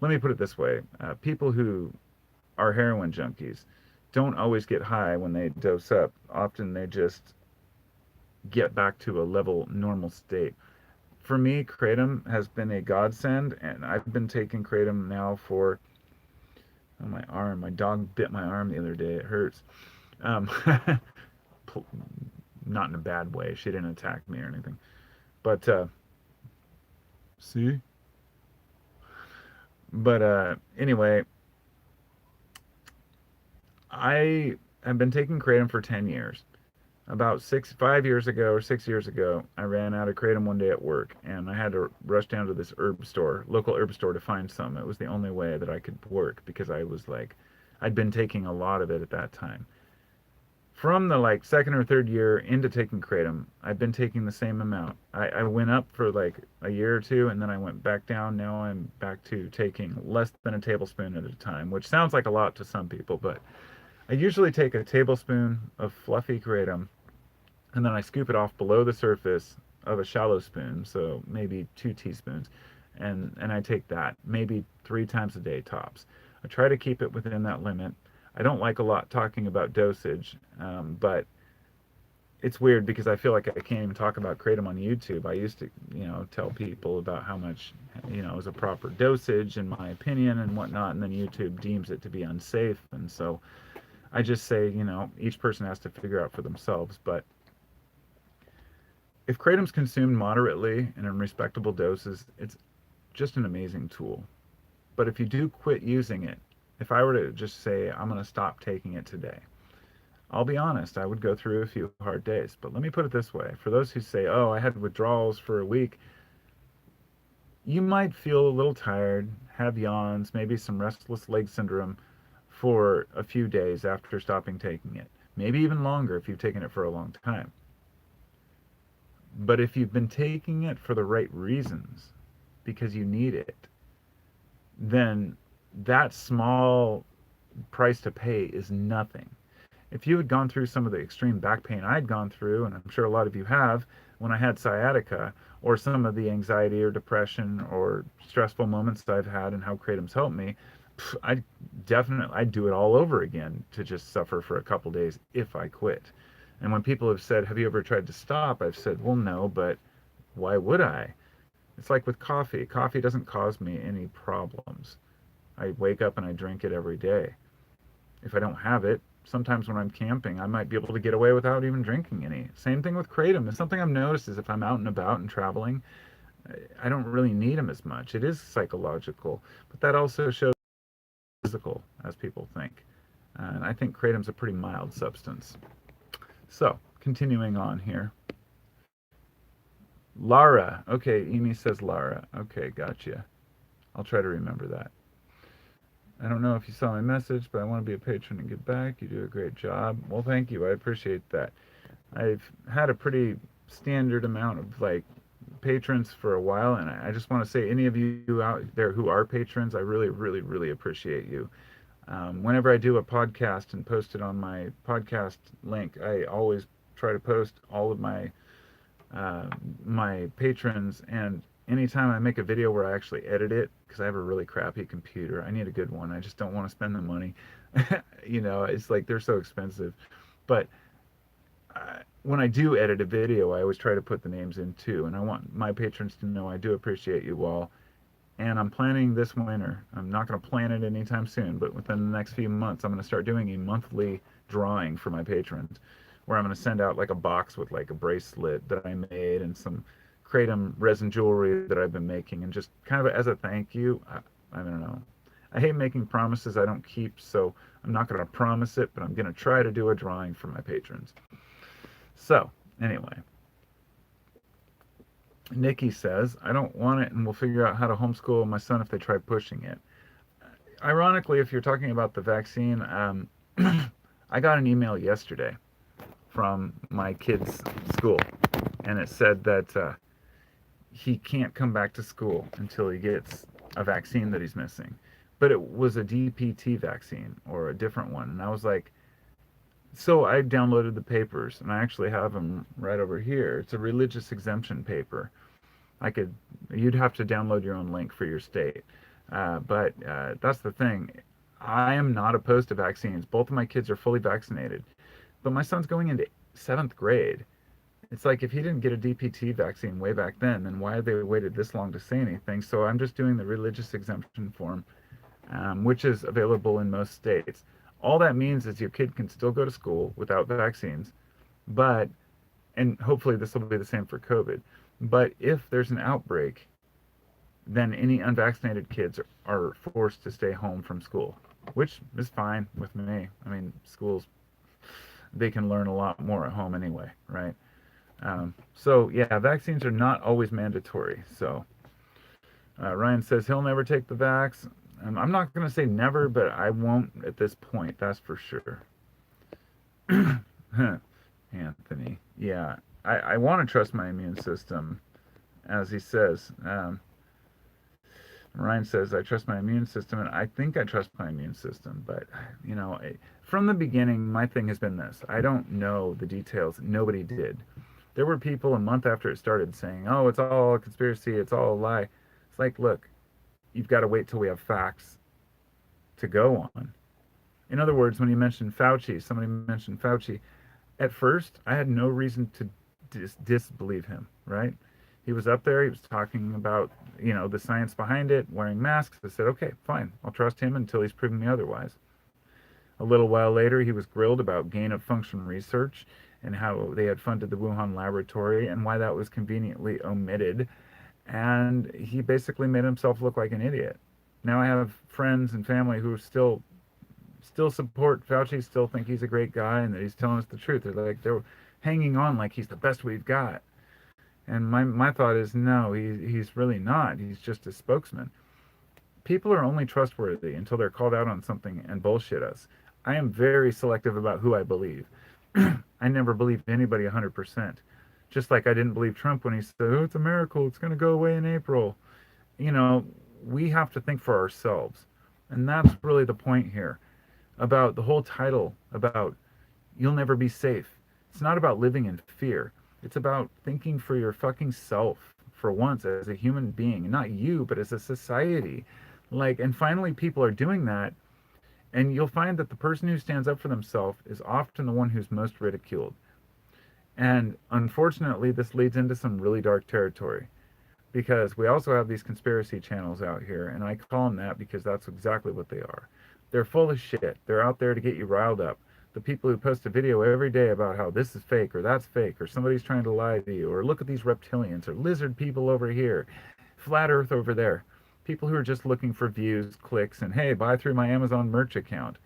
let me put it this way. People who are heroin junkies don't always get high when they dose up. Often they just get back to a level normal state. For me, Kratom has been a godsend, and I've been taking Kratom now for my arm. My dog bit my arm the other day. It hurts. Not in a bad way. She didn't attack me or anything. But, see? But anyway, I have been taking Kratom for 10 years. About 5 years ago or 6 years ago, I ran out of Kratom one day at work, and I had to rush down to this local herb store to find some. It was the only way that I could work because I'd been taking a lot of it at that time. From the second or third year into taking Kratom, I've been taking the same amount. I went up for a year or two, and then I went back down. Now I'm back to taking less than a tablespoon at a time, which sounds like a lot to some people, but I usually take a tablespoon of fluffy Kratom, and then I scoop it off below the surface of a shallow spoon, so maybe 2 teaspoons, and I take that maybe 3 times a day tops. I try to keep it within that limit. I don't like a lot talking about dosage, but it's weird because I feel like I can't even talk about Kratom on YouTube. I used to, tell people about how much, is a proper dosage in my opinion and whatnot, and then YouTube deems it to be unsafe, and so I just say, each person has to figure out for themselves. But If kratom's consumed moderately and in respectable doses, it's just an amazing tool. But if you do quit using it, if I were to just say, I'm going to stop taking it today, I'll be honest, I would go through a few hard days. But let me put it this way. For those who say, oh, I had withdrawals for a week, you might feel a little tired, have yawns, maybe some restless leg syndrome for a few days after stopping taking it. Maybe even longer if you've taken it for a long time. But if you've been taking it for the right reasons, because you need it, then that small price to pay is nothing. If you had gone through some of the extreme back pain I'd gone through, and I'm sure a lot of you have, when I had sciatica, or some of the anxiety or depression or stressful moments I've had and how kratom's helped me, I'd do it all over again to just suffer for a couple days if I quit. And when people have said, have you ever tried to stop? I've said, well, no, but why would I? It's like with coffee. Coffee doesn't cause me any problems. I wake up and I drink it every day. If I don't have it, sometimes when I'm camping, I might be able to get away without even drinking any. Same thing with kratom. It's something I've noticed is if I'm out and about and traveling, I don't really need them as much. It is psychological, but that also shows physical, as people think. And I think kratom's a pretty mild substance. So, continuing on here. Lara. Okay, Amy says Lara. Okay, gotcha. I'll try to remember that. I don't know if you saw my message, but I want to be a patron and give back. You do a great job. Well, thank you. I appreciate that. I've had a pretty standard amount of patrons for a while, and I just want to say, any of you out there who are patrons, I really, really, really appreciate you. Whenever I do a podcast and post it on my podcast link, I always try to post all of my patrons, and anytime I make a video where I actually edit it, because I have a really crappy computer, I need a good one. I just don't want to spend the money. It's like they're so expensive. But when I do edit a video, I always try to put the names in too, and I want my patrons to know I do appreciate you all. And I'm planning this winter. I'm not going to plan it anytime soon, but within the next few months, I'm going to start doing a monthly drawing for my patrons, where I'm going to send out a box with a bracelet that I made and some kratom resin jewelry that I've been making, and just kind of as a thank you. I don't know. I hate making promises I don't keep, so I'm not going to promise it, but I'm going to try to do a drawing for my patrons. So, anyway. Nikki says, I don't want it, and we'll figure out how to homeschool my son if they try pushing it. Ironically, if you're talking about the vaccine, I got an email yesterday from my kid's school, and it said that he can't come back to school until he gets a vaccine that he's missing. But it was a DPT vaccine, or a different one, and I was like, so I downloaded the papers, and I actually have them right over here. It's a religious exemption paper. You'd have to download your own link for your state. But that's the thing. I am not opposed to vaccines. Both of my kids are fully vaccinated. But my son's going into 7th grade. It's like, if he didn't get a DPT vaccine way back then why have they waited this long to say anything? So I'm just doing the religious exemption form, which is available in most states. All that means is your kid can still go to school without vaccines, and hopefully this will be the same for COVID, but if there's an outbreak, then any unvaccinated kids are forced to stay home from school, which is fine with me. I mean, schools, they can learn a lot more at home anyway, right? So yeah, vaccines are not always mandatory. So Ryan says he'll never take the vax. I'm not going to say never, but I won't at this point. That's for sure. Anthony. Yeah. I want to trust my immune system, as he says. Ryan says, I trust my immune system, and I think I trust my immune system. But, from the beginning, my thing has been this. I don't know the details. Nobody did. There were people a month after it started saying, oh, it's all a conspiracy. It's all a lie. It's like, look, you've got to wait till we have facts to go on. In other words, when you mentioned Fauci, somebody mentioned Fauci, at first, I had no reason to disbelieve him, right? He was up there, he was talking about, the science behind it, wearing masks. I said, okay, fine, I'll trust him until he's proven me otherwise. A little while later, he was grilled about gain of function research, and how they had funded the Wuhan laboratory and why that was conveniently omitted. And he basically made himself look like an idiot. Now I have friends and family who still support Fauci, still think he's a great guy and that he's telling us the truth. They're hanging on like he's the best we've got. And my thought is no, he's really not. He's just a spokesman. People are only trustworthy until they're called out on something and bullshit us. I am very selective about who I believe. I never believed anybody 100%. Just like I didn't believe Trump when he said, "Oh, it's a miracle. It's going to go away in April." You know, we have to think for ourselves. And that's really the point here about the whole title about you'll never be safe. It's not about living in fear. It's about thinking for your fucking self for once as a human being, not you, but as a society. Like, and finally people are doing that, and you'll find that the person who stands up for themselves is often the one who's most ridiculed. And unfortunately, this leads into some really dark territory because we also have these conspiracy channels out here, and I call them that because that's exactly what they are. They're full of shit. They're out there to get you riled up. The people who post a video every day about how this is fake or that's fake or somebody's trying to lie to you or look at these reptilians or lizard people over here, flat earth over there. People who are just looking for views, clicks, and hey, buy through my Amazon merch account.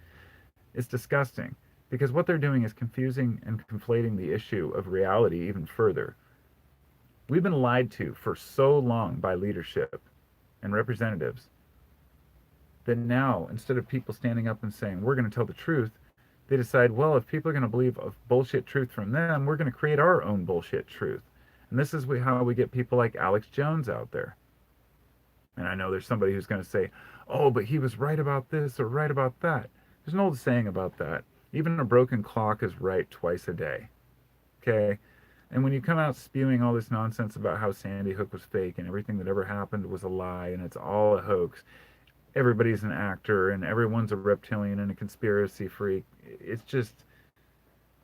It's disgusting because what they're doing is confusing and conflating the issue of reality even further. We've been lied to for so long by leadership and representatives that now, instead of people standing up and saying, we're going to tell the truth, they decide, well, if people are going to believe a bullshit truth from them, we're going to create our own bullshit truth. And this is how we get people like Alex Jones out there. And I know there's somebody who's going to say, oh, but he was right about this or right about that. There's an old saying about that. Even a broken clock is right twice a day. Okay? And when you come out spewing all this nonsense about how Sandy Hook was fake and everything that ever happened was a lie and it's all a hoax, everybody's an actor and everyone's a reptilian and a conspiracy freak, it's just,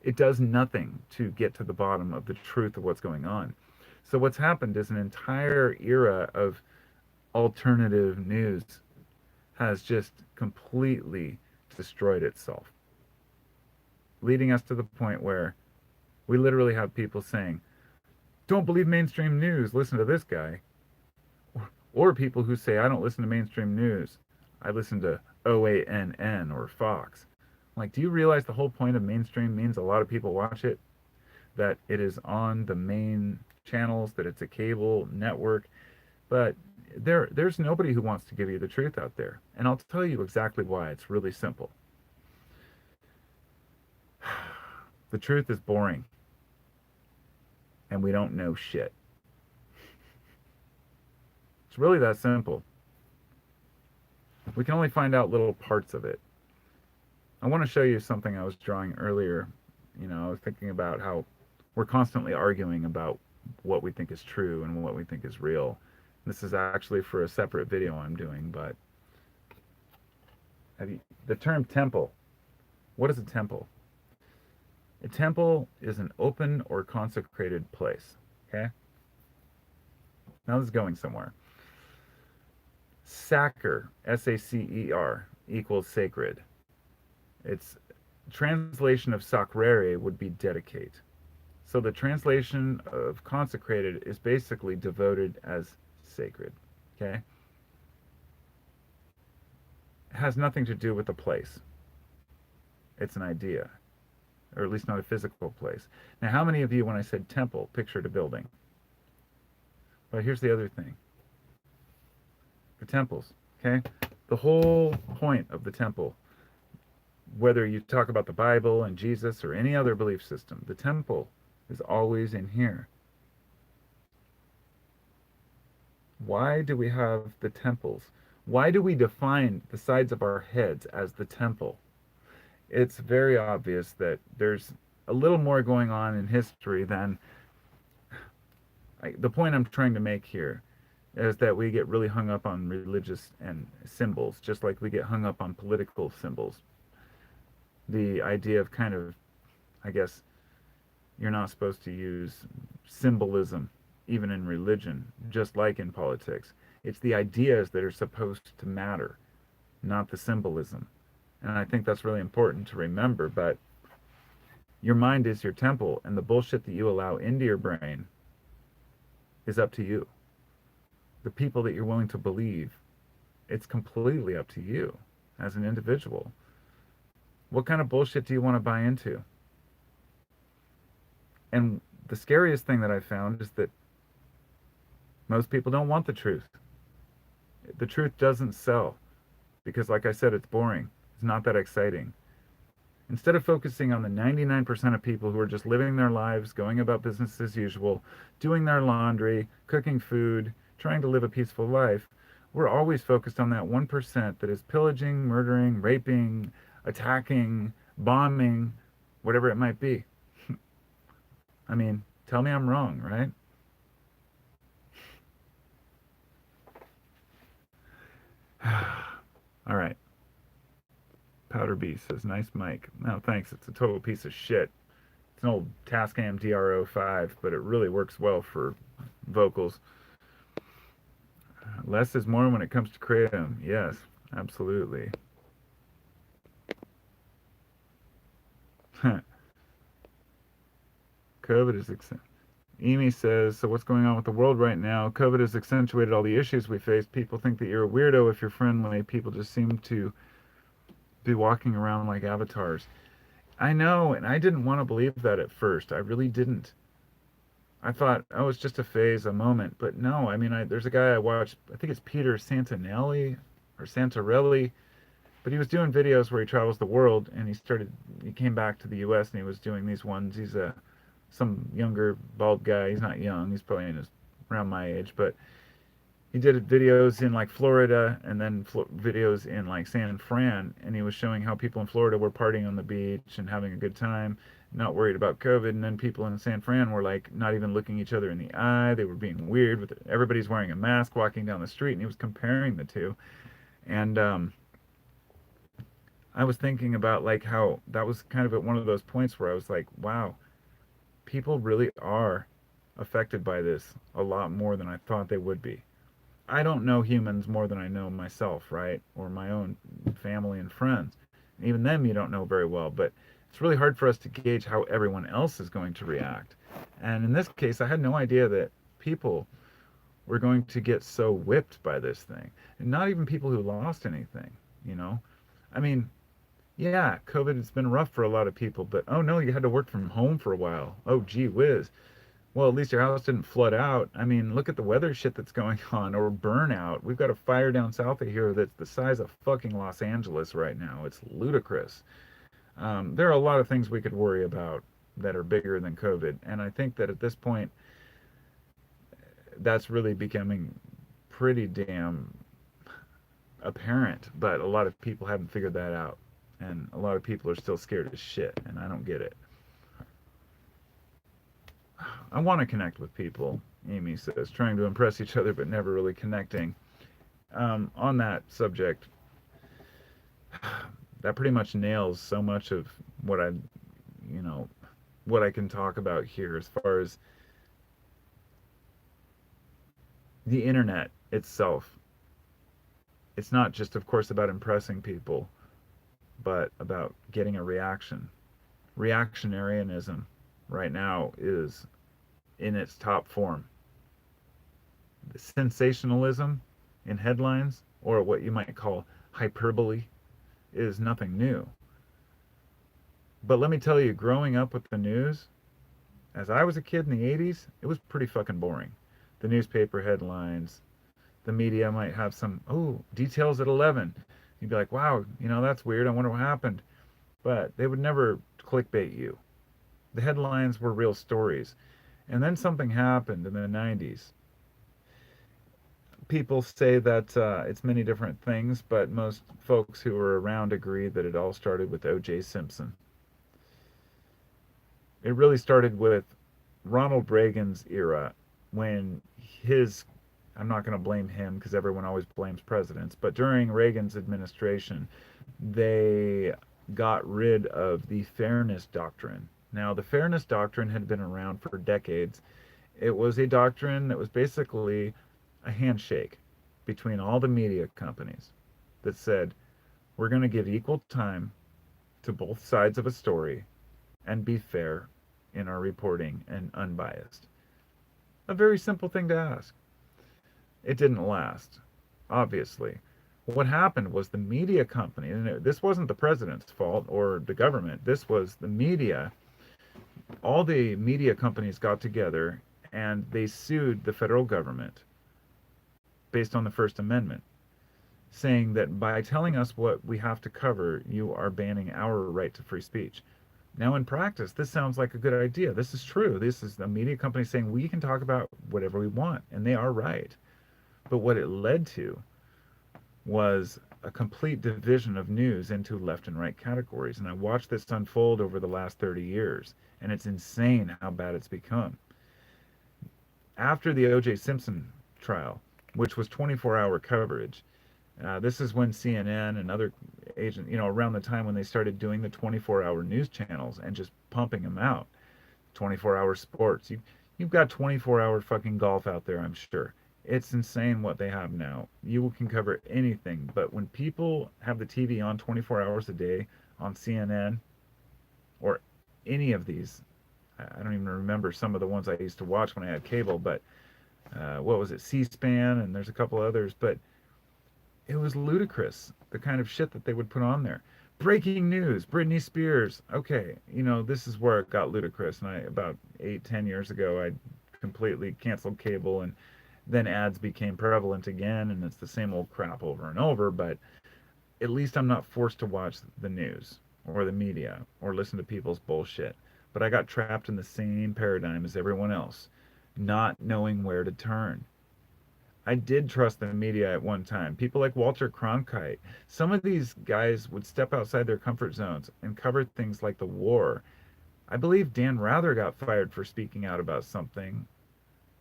it does nothing to get to the bottom of the truth of what's going on. So what's happened is an entire era of alternative news has just completely destroyed itself, leading us to the point where we literally have people saying, don't believe mainstream news, listen to this guy. Or people who say, I don't listen to mainstream news, I listen to OANN or Fox. Like, do you realize the whole point of mainstream means a lot of people watch it? That it is on the main channels, that it's a cable network, but there's nobody who wants to give you the truth out there. And I'll tell you exactly why. It's really simple. The truth is boring. And we don't know shit. It's really that simple. We can only find out little parts of it. I want to show you something I was drawing earlier. You know, I was thinking about how we're constantly arguing about what we think is true and what we think is real. This is actually for a separate video I'm doing, but the term temple. What is a temple? A temple is an open or consecrated place. Okay? Now this is going somewhere. Sacer, S-A-C-E-R, equals sacred. Its translation of sacrare would be dedicate. So the translation of consecrated is basically devoted as sacred. Okay? It has nothing to do with the place. It's an idea. Or at least not a physical place. Now, how many of you, when I said temple, pictured a building? But here's the other thing. The temples, okay? The whole point of the temple, whether you talk about the Bible and Jesus or any other belief system, the temple is always in here. Why do we have the temples? Why do we define the sides of our heads as the temple? It's very obvious that there's a little more going on in history than the point I'm trying to make here is that we get really hung up on religious and symbols, just like we get hung up on political symbols. The idea of kind of, I guess, you're not supposed to use symbolism even in religion, just like in politics. It's the ideas that are supposed to matter, not the symbolism. And I think that's really important to remember. But, Your mind is your temple, and the bullshit that you allow into your brain is up to you. The people that you're willing to believe, it's completely up to you as an individual. What kind of bullshit do you want to buy into? And the scariest thing that I found is that most people don't want the truth. The truth doesn't sell because, like I said, it's boring. It's not that exciting. Instead of focusing on the 99% of people who are just living their lives, going about business as usual, doing their laundry, cooking food, trying to live a peaceful life, we're always focused on that 1% that is pillaging, murdering, raping, attacking, bombing, whatever it might be. I mean, tell me I'm wrong, right? All right. Powder B says, nice mic. No, thanks. It's a total piece of shit. It's an old Tascam DRO5, but it really works well for vocals. Less is more when it comes to kratom. Yes, absolutely. COVID is. Amy says, so what's going on with the world right now? COVID has accentuated all the issues we face. People think that you're a weirdo if you're friendly. People just seem to be walking around like avatars. I know, and I didn't want to believe that at first. I really didn't. I thought, oh, it's just a phase, a moment. But no, I mean, there's a guy I watched, I think it's Peter Santinelli or Santarelli, but he was doing videos where he travels the world, and he came back to the U.S. and he was doing these ones. He's some younger bald guy. He's not young. He's probably around my age, but he did videos in like Florida and then videos in like San Fran, and he was showing how people in Florida were partying on the beach and having a good time, not worried about COVID. And then people in San Fran were like not even looking each other in the eye. They were being weird with it. Everybody's wearing a mask walking down the street, and he was comparing the two. And I was thinking about like how that was kind of at one of those points where I was like, wow, people really are affected by this a lot more than I thought they would be. I don't know humans more than I know myself, right? Or my own family and friends. Even them you don't know very well, but it's really hard for us to gauge how everyone else is going to react. And in this case, I had no idea that people were going to get so whipped by this thing. And not even people who lost anything, you know? I mean, yeah, COVID has been rough for a lot of people, but oh no, you had to work from home for a while. Oh, gee whiz. Well, at least your house didn't flood out. I mean, look at the weather shit that's going on, or burnout. We've got a fire down south of here that's the size of fucking Los Angeles right now. It's ludicrous. There are a lot of things we could worry about that are bigger than COVID. And I think that at this point, that's really becoming pretty damn apparent. But a lot of people haven't figured that out. And a lot of people are still scared as shit. And I don't get it. I want to connect with people, Amy says, trying to impress each other but never really connecting. On that subject, that pretty much nails so much of what you know, what I can talk about here as far as the internet itself. It's not just, of course, about impressing people, but about getting a reaction. Reactionarianism right now is in its top form. Sensationalism in headlines, or what you might call hyperbole, is nothing new. But let me tell you, growing up with the news, as I was a kid in the 80s, it was pretty fucking boring. The newspaper headlines, the media might have some, oh, details at 11. You'd be like, wow, that's weird. I wonder what happened. But they would never clickbait you. The headlines were real stories. And then something happened in the 90s. People say that it's many different things, but most folks who were around agree that it all started with O.J. Simpson. It really started with Ronald Reagan's era when I'm not going to blame him because everyone always blames presidents, but during Reagan's administration, they got rid of the fairness doctrine. Now, the fairness doctrine had been around for decades. It was a doctrine that was basically a handshake between all the media companies that said, we're going to give equal time to both sides of a story, and be fair in our reporting and unbiased. A very simple thing to ask. It didn't last, obviously. What happened was the media company, and this wasn't the president's fault or the government, this was the media. All the media companies got together and they sued the federal government based on the First Amendment, saying that by telling us what we have to cover, you are banning our right to free speech. Now, in practice, this sounds like a good idea. This is true. This is a media company saying we can talk about whatever we want, and they are right. But what it led to was a complete division of news into left and right categories. And I watched this unfold over the last 30 years, and it's insane how bad it's become. After the O.J. Simpson trial, which was 24-hour coverage, this is when CNN and other agents, around the time when they started doing the 24-hour news channels and just pumping them out. 24-hour sports. You've got 24-hour fucking golf out there, I'm sure. It's insane what they have now. You can cover anything, but when people have the TV on 24 hours a day on CNN or any of these, I don't even remember some of the ones I used to watch when I had cable, but what was it, C-SPAN, and there's a couple others, but it was ludicrous, the kind of shit that they would put on there. Breaking news, Britney Spears. Okay, this is where it got ludicrous. And about 8, 10 years ago, I completely canceled cable, and then ads became prevalent again, and it's the same old crap over and over. But at least I'm not forced to watch the news or the media or listen to people's bullshit. But I got trapped in the same paradigm as everyone else, not knowing where to turn. I did trust the media at one time. People like Walter Cronkite. Some of these guys would step outside their comfort zones and cover things like the war. I believe Dan Rather got fired for speaking out about something,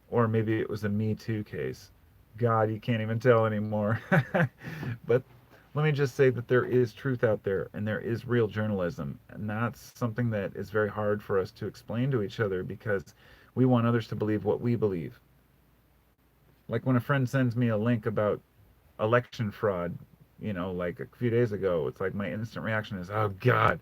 or maybe it was a Me Too case. God, you can't even tell anymore. But let me just say that there is truth out there and there is real journalism. And that's something that is very hard for us to explain to each other because we want others to believe what we believe. Like when a friend sends me a link about election fraud, like a few days ago, it's like my instant reaction is, oh God.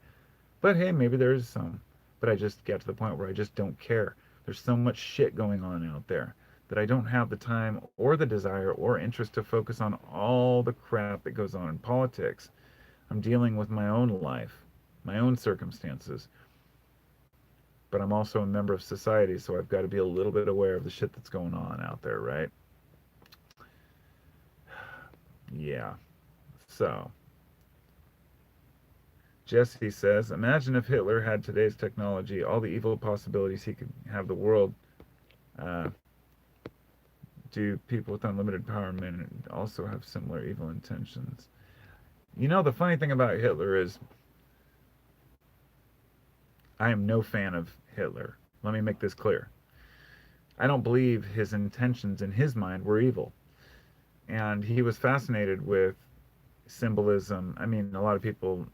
But hey, maybe there is some. But I just get to the point where I just don't care. There's so much shit going on out there that I don't have the time or the desire or interest to focus on all the crap that goes on in politics. I'm dealing with my own life, my own circumstances. But I'm also a member of society, so I've got to be a little bit aware of the shit that's going on out there, right? Yeah. So, Jesse says, imagine if Hitler had today's technology, all the evil possibilities he could have the world. Uh, do people with unlimited power men also have similar evil intentions? The funny thing about Hitler is I am no fan of Hitler. Let me make this clear. I don't believe his intentions in his mind were evil. And he was fascinated with symbolism. I mean, a lot of people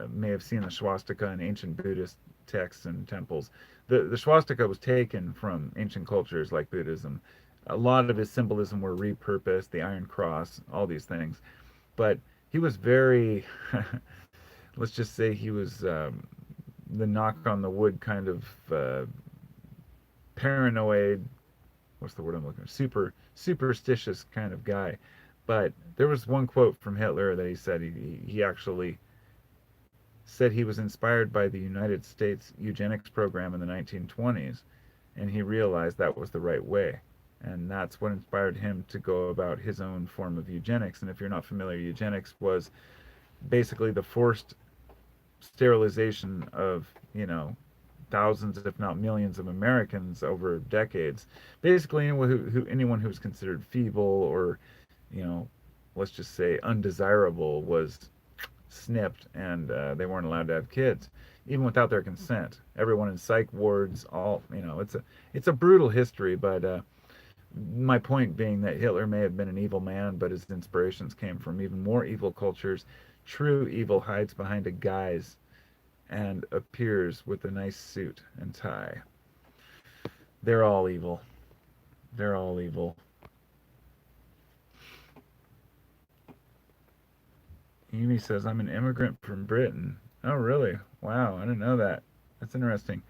may have seen the swastika in ancient Buddhist texts and temples. The swastika was taken from ancient cultures like Buddhism. A lot of his symbolism were repurposed, the Iron Cross, all these things. But he was very, let's just say he was the knock on the wood kind of paranoid, what's the word I'm looking for? Superstitious kind of guy. But there was one quote from Hitler that he said he actually said he was inspired by the United States eugenics program in the 1920s, and he realized that was the right way. And that's what inspired him to go about his own form of eugenics. And if you're not familiar, eugenics was basically the forced sterilization of, thousands, if not millions, of Americans over decades. Basically, anyone who was considered feeble or, you know, let's just say undesirable was snipped, and they weren't allowed to have kids, even without their consent. Everyone in psych wards, all it's a brutal history. But my point being that Hitler may have been an evil man, but his inspirations came from even more evil cultures. True evil hides behind a guise and appears with a nice suit and tie. They're all evil. They're all evil. Amy says, I'm an immigrant from Britain. Oh, really? Wow, I didn't know that. That's interesting.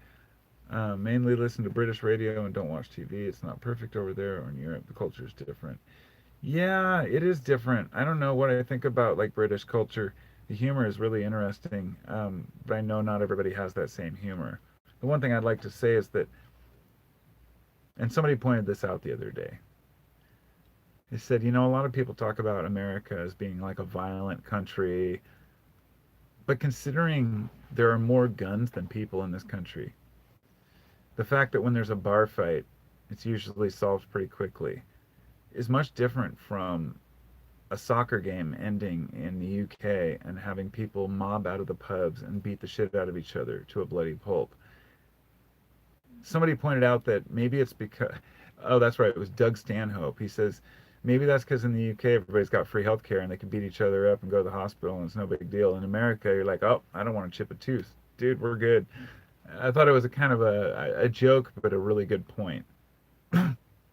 Mainly listen to British radio and don't watch TV. It's not perfect over there or in Europe. The culture is different. Yeah, it is different. I don't know what I think about like British culture. The humor is really interesting, but I know not everybody has that same humor. The one thing I'd like to say is that, and somebody pointed this out the other day. They said, you know, a lot of people talk about America as being like a violent country, but considering there are more guns than people in this country, the fact that when there's a bar fight, it's usually solved pretty quickly is much different from a soccer game ending in the UK and having people mob out of the pubs and beat the shit out of each other to a bloody pulp. Somebody pointed out that maybe it's because, oh, that's right, it was Doug Stanhope. He says maybe that's because in the UK everybody's got free healthcare and they can beat each other up and go to the hospital and it's no big deal. In America, you're like, oh, I don't want to chip a tooth, dude, we're good. I thought it was a kind of a joke, but a really good point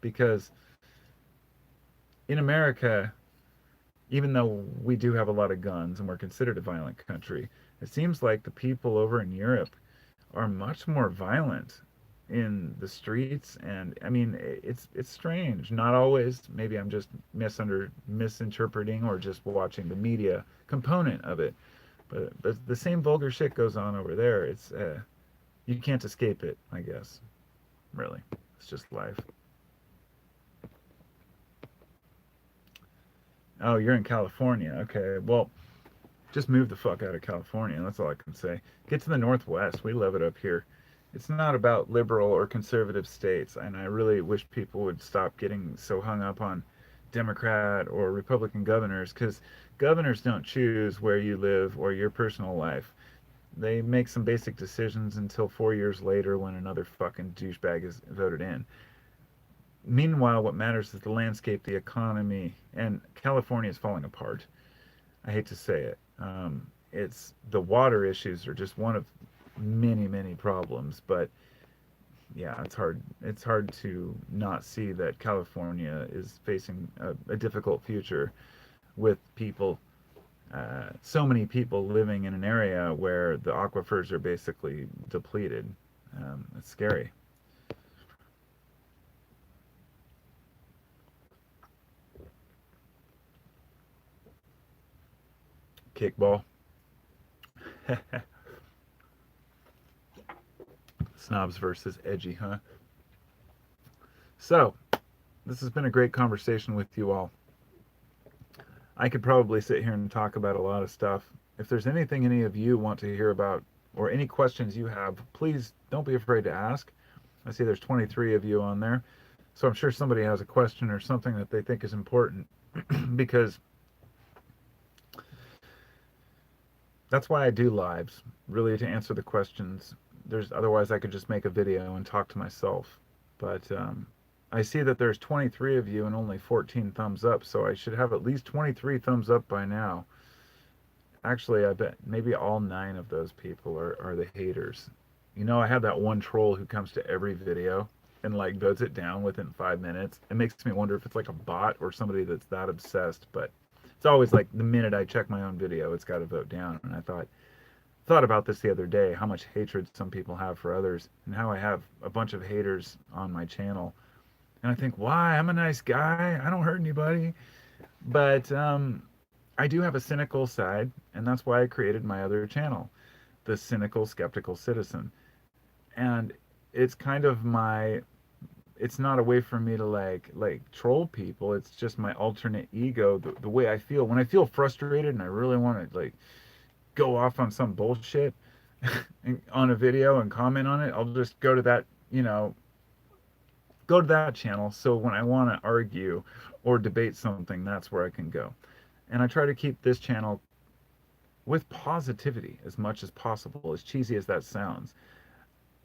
because in America, even though we do have a lot of guns and we're considered a violent country, it seems like the people over in Europe are much more violent in the streets. And I mean, it's strange. Not always. Maybe I'm just misinterpreting or just watching the media component of it. But the same vulgar shit goes on over there. It's you can't escape it, I guess. Really, it's just life. Oh, you're in California. Okay. Well, just move the fuck out of California. That's all I can say. Get to the Northwest. We love it up here. It's not about liberal or conservative states, and I really wish people would stop getting so hung up on Democrat or Republican governors because governors don't choose where you live or your personal life. They make some basic decisions until 4 years later when another fucking douchebag is voted in. Meanwhile, what matters is the landscape, the economy, and California is falling apart. I hate to say it. It's the water issues are just one of many, many problems. But yeah, it's hard. It's hard to not see that California is facing a difficult future with people, so many people living in an area where the aquifers are basically depleted. It's scary. Kickball. Snobs versus edgy, huh? So, this has been a great conversation with you all. I could probably sit here and talk about a lot of stuff. If there's anything any of you want to hear about or any questions you have, please don't be afraid to ask. I see there's 23 of you on there. So I'm sure somebody has a question or something that they think is important because that's why I do lives, really to answer the questions. There's otherwise I could just make a video and talk to myself. But I see that there's 23 of you and only 14 thumbs up, so I should have at least 23 thumbs up by now. Actually, I bet maybe all 9 of those people are the haters. You know, I have that one troll who comes to every video and like votes it down within 5 minutes. It makes me wonder if it's like a bot or somebody that's that obsessed. But it's always like the minute I check my own video, it's got to vote down. And I thought about this the other day, how much hatred some people have for others, and how I have a bunch of haters on my channel. And I think, why? I'm a nice guy. I don't hurt anybody. But I do have a cynical side, and that's why I created my other channel, the Cynical Skeptical Citizen. And it's kind of my it's not a way for me to like troll people. It's just my alternate ego, the way I feel when I feel frustrated and I really want to like go off on some bullshit on a video and comment on it. I'll just go to that, go to that channel. So when I want to argue or debate something, that's where I can go. And I try to keep this channel with positivity as much as possible, as cheesy as that sounds.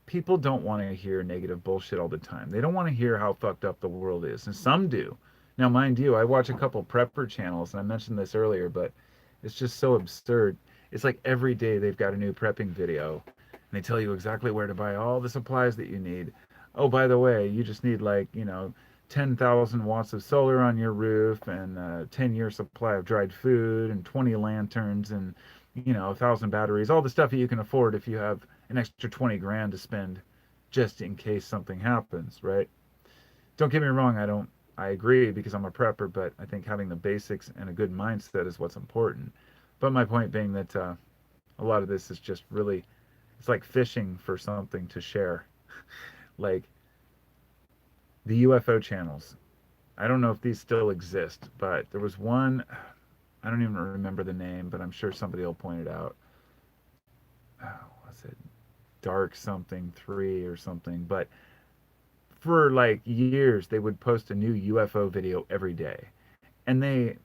People don't want to hear negative bullshit all the time. They don't want to hear how fucked up the world is, and some do. Now, mind you, I watch a couple prepper channels, and I mentioned this earlier, but it's just so absurd. It's like every day they've got a new prepping video, and they tell you exactly where to buy all the supplies that you need. Oh, by the way, you just need 10,000 watts of solar on your roof and a 10-year supply of dried food and 20 lanterns and 1,000 batteries, all the stuff that you can afford if you have an extra 20 grand to spend just in case something happens, right? Don't get me wrong, I agree because I'm a prepper, but I think having the basics and a good mindset is what's important. But my point being that a lot of this is just really, it's like fishing for something to share. Like the UFO channels. I don't know if these still exist, but there was one, I don't even remember the name, but I'm sure somebody will point it out. Oh, what's it? Dark something 3 or something. But for like years, they would post a new UFO video every day. And they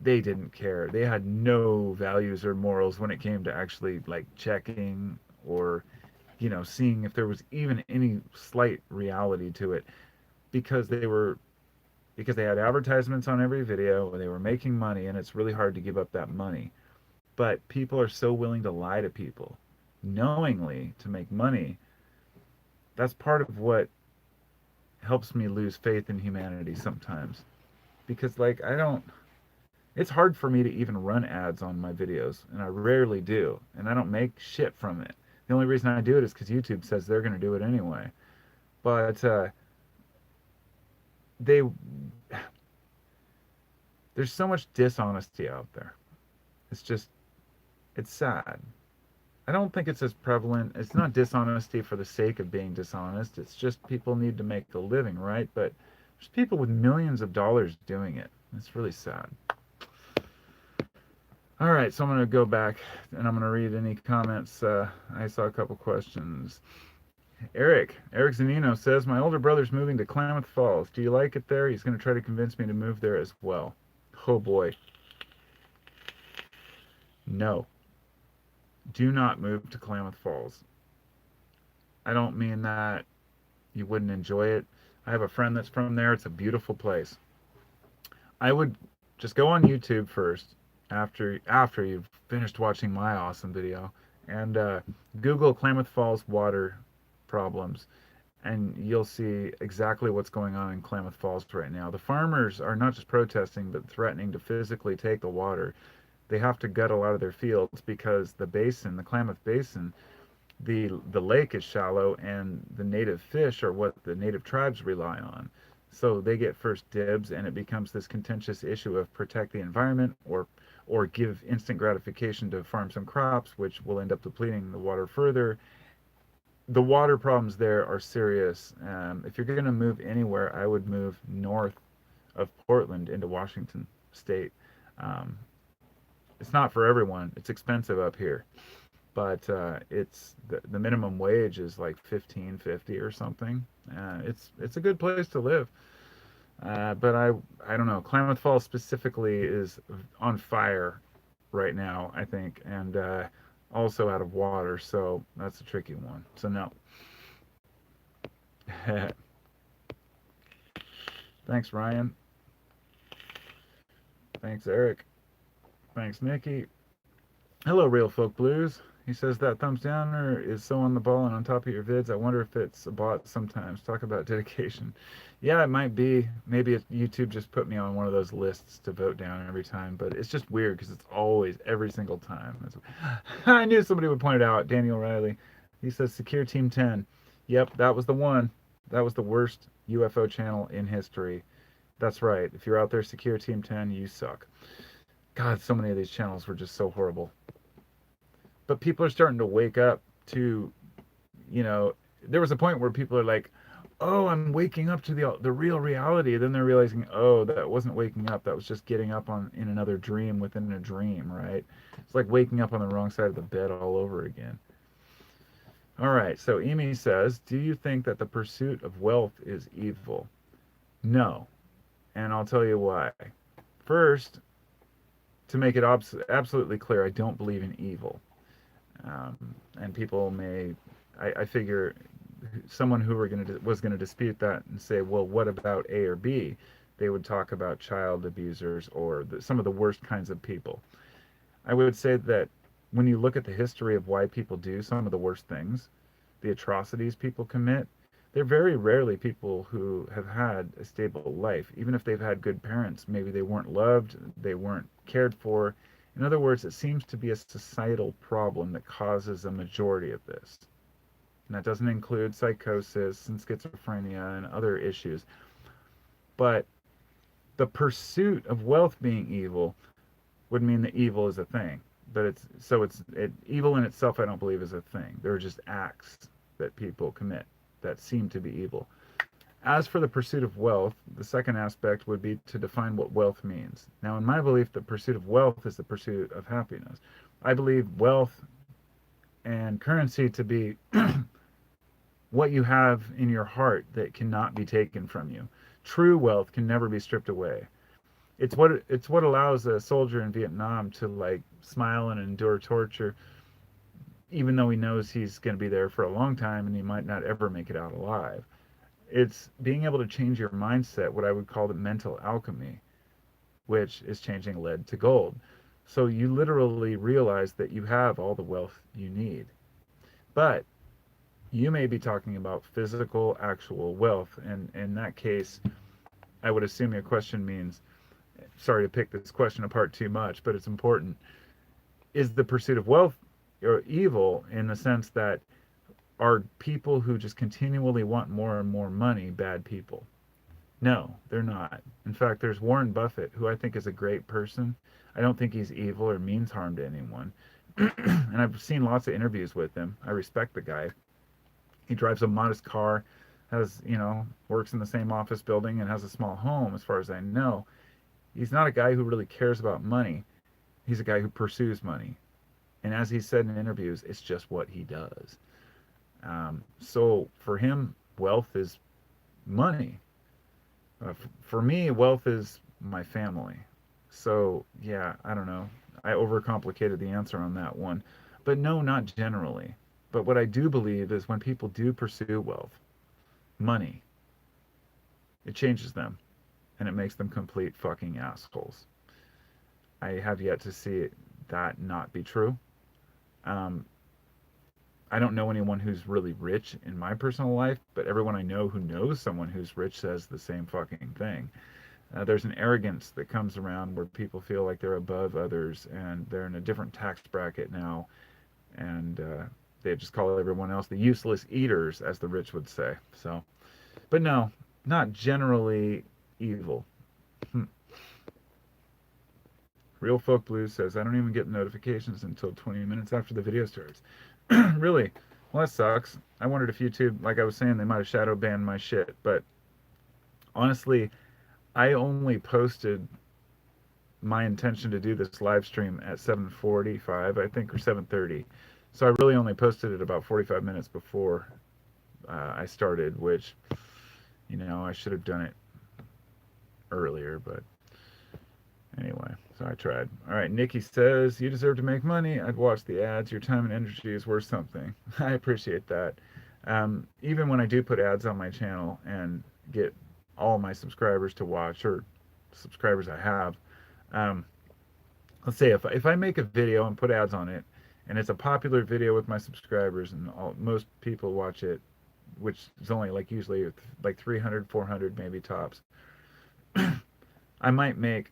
didn't care. They had no values or morals when it came to actually like checking or seeing if there was even any slight reality to it because they had advertisements on every video, they were making money, and it's really hard to give up that money. But people are so willing to lie to people knowingly to make money. That's part of what helps me lose faith in humanity sometimes. Because, like, I don't, it's hard for me to even run ads on my videos, and I rarely do, and I don't make shit from it. The only reason I do it is because YouTube says they're going to do it anyway. But they, there's so much dishonesty out there. It's just, it's sad. I don't think it's as prevalent. It's not dishonesty for the sake of being dishonest. It's just people need to make a living, right? But there's people with millions of dollars doing it. It's really sad. All right, so I'm going to go back and I'm going to read any comments. I saw a couple questions. Eric Zanino says, my older brother's moving to Klamath Falls. Do you like it there? He's going to try to convince me to move there as well. Oh boy. No. Do not move to Klamath Falls. I don't mean that you wouldn't enjoy it. I have a friend that's from there. It's a beautiful place. I would just go on YouTube first after you've finished watching my awesome video and Google Klamath Falls water problems and you'll see exactly what's going on in Klamath Falls right now. The farmers are not just protesting but threatening to physically take the water. They have to gut a lot of their fields because the basin, the Klamath Basin, the lake is shallow and the native fish are what the native tribes rely on. So they get first dibs and it becomes this contentious issue of protect the environment or give instant gratification to farm some crops which will end up depleting the water further. The water problems there are serious. If you're going to move anywhere, I would move north of Portland into Washington State. Um, it's not for everyone. It's expensive up here, but it's the minimum wage is like 15.50 or something. It's a good place to live. But I don't know. Klamath Falls specifically is on fire right now, I think, and also out of water. So that's a tricky one. So no. Thanks, Ryan. Thanks, Eric. Thanks, Nikki. Hello, Real Folk Blues. He says that thumbs downer is so on the ball and on top of your vids. I wonder if it's a bot sometimes. Talk about dedication. Yeah, it might be. Maybe YouTube just put me on one of those lists to vote down every time, but it's just weird because it's always, every single time. I knew somebody would point it out. Daniel Riley. He says Secure Team 10. Yep, that was the one. That was the worst UFO channel in history. That's right. If you're out there, Secure Team 10, you suck. God, so many of these channels were just so horrible. But people are starting to wake up to, there was a point where people are like, oh, I'm waking up to the real reality. Then they're realizing, oh, that wasn't waking up. That was just getting up in another dream within a dream, right? It's like waking up on the wrong side of the bed all over again. All right, so Amy says, do you think that the pursuit of wealth is evil? No, and I'll tell you why. First, to make it absolutely clear, I don't believe in evil. And people may, I figure, someone who was going to dispute that and say, well, what about A or B? They would talk about child abusers or some of the worst kinds of people. I would say that when you look at the history of why people do some of the worst things, the atrocities people commit, they're very rarely people who have had a stable life. Even if they've had good parents, maybe they weren't loved, they weren't cared for, In other words, it seems to be a societal problem that causes a majority of this. And that doesn't include psychosis and schizophrenia and other issues. But the pursuit of wealth being evil would mean that evil is a thing. But evil in itself I don't believe is a thing. There are just acts that people commit that seem to be evil. As for the pursuit of wealth, the second aspect would be to define what wealth means. Now, in my belief, the pursuit of wealth is the pursuit of happiness. I believe wealth and currency to be what you have in your heart that cannot be taken from you. True wealth can never be stripped away. It's what allows a soldier in Vietnam to like smile and endure torture, even though he knows he's going to be there for a long time and he might not ever make it out alive. It's being able to change your mindset, what I would call the mental alchemy, which is changing lead to gold. So you literally realize that you have all the wealth you need. But you may be talking about physical, actual wealth. And in that case, I would assume your question means, sorry to pick this question apart too much, but it's important. Is the pursuit of wealth or evil in the sense that are people who just continually want more and more money bad people? No, they're not. In fact, there's Warren Buffett, who I think is a great person. I don't think he's evil or means harm to anyone. And I've seen lots of interviews with him. I respect the guy. He drives a modest car, works in the same office building and has a small home as far as I know. He's not a guy who really cares about money. He's a guy who pursues money. And as he said in interviews, it's just what he does. So for him, wealth is money. For me, wealth is my family. So yeah, I don't know. I overcomplicated the answer on that one. But no, not generally. But what I do believe is when people do pursue wealth, money, it changes them and it makes them complete fucking assholes. I have yet to see that not be true. Um, I don't know anyone who's really rich in my personal life, but everyone I know who knows someone who's rich says the same fucking thing. There's an arrogance that comes around where people feel like they're above others and they're in a different tax bracket now, and they just call everyone else the useless eaters, as the rich would say. So, but no, not generally evil. Real Folk Blues says, I don't even get notifications until 20 minutes after the video starts. Really? Well, that sucks. I wondered if YouTube, like I was saying, they might have shadow banned my shit. But honestly, I only posted my intention to do this live stream at 7:45, I think, or 7:30. So I really only posted it about 45 minutes before I started, which, I should have done it earlier, but anyway, so I tried. All right, Nikki says, you deserve to make money. I'd watch the ads. Your time and energy is worth something. I appreciate that. Even when I do put ads on my channel and get all my subscribers to watch, or subscribers I have, let's say if I make a video and put ads on it, and it's a popular video with my subscribers, and most people watch it, which is only like usually like 300, 400 maybe tops, I might make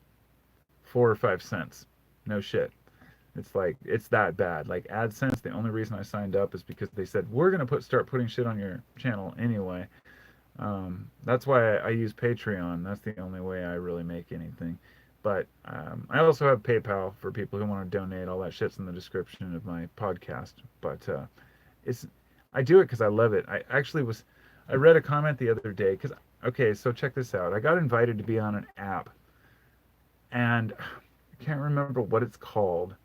4 or 5 cents. No shit. It's like, it's that bad. Like AdSense, the only reason I signed up is because they said, we're going to start putting shit on your channel anyway. That's why I use Patreon. That's the only way I really make anything. But I also have PayPal for people who want to donate. All that shit's in the description of my podcast. But I do it because I love it. I read a comment the other day. Okay, so check this out. I got invited to be on an app. And I can't remember what it's called.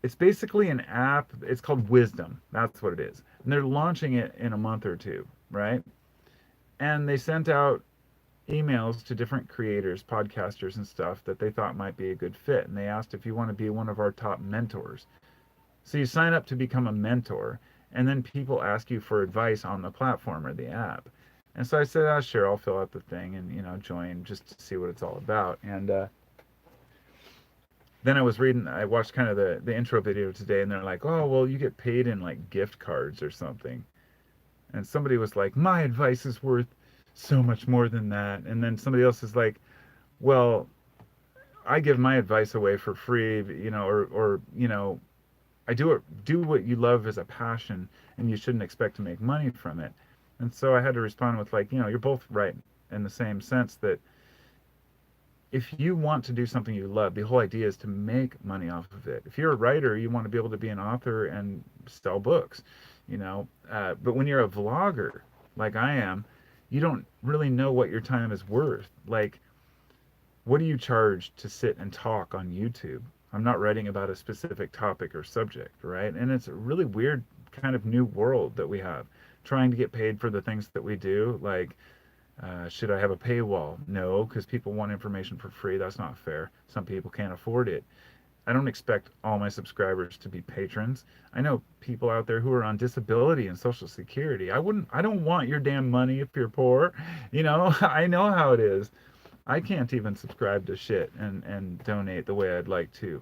It's basically an app. It's called Wisdom. That's what it is. And they're launching it in a month or two, right? And they sent out emails to different creators, podcasters and stuff that they thought might be a good fit. And they asked if you want to be one of our top mentors. So you sign up to become a mentor, and then people ask you for advice on the platform or the app. And so I said, oh, sure, I'll fill out the thing and, join just to see what it's all about. And then I watched kind of the intro video today, and they're like, oh, well, you get paid in like gift cards or something. And somebody was like, my advice is worth so much more than that. And then somebody else is like, well, I give my advice away for free, or I do what you love as a passion, and you shouldn't expect to make money from it. And so I had to respond with like, you're both right in the same sense that if you want to do something you love, the whole idea is to make money off of it. If you're a writer, you want to be able to be an author and sell books, But when you're a vlogger, like I am, you don't really know what your time is worth. Like, what do you charge to sit and talk on YouTube? I'm not writing about a specific topic or subject, right? And it's a really weird kind of new world that we have, trying to get paid for the things that we do. Like, should I have a paywall? No, because people want information for free. That's not fair. Some people can't afford it. I don't expect all my subscribers to be patrons. I know people out there who are on disability and social security. I don't want your damn money if you're poor. I know how it is. I can't even subscribe to shit and donate the way I'd like to.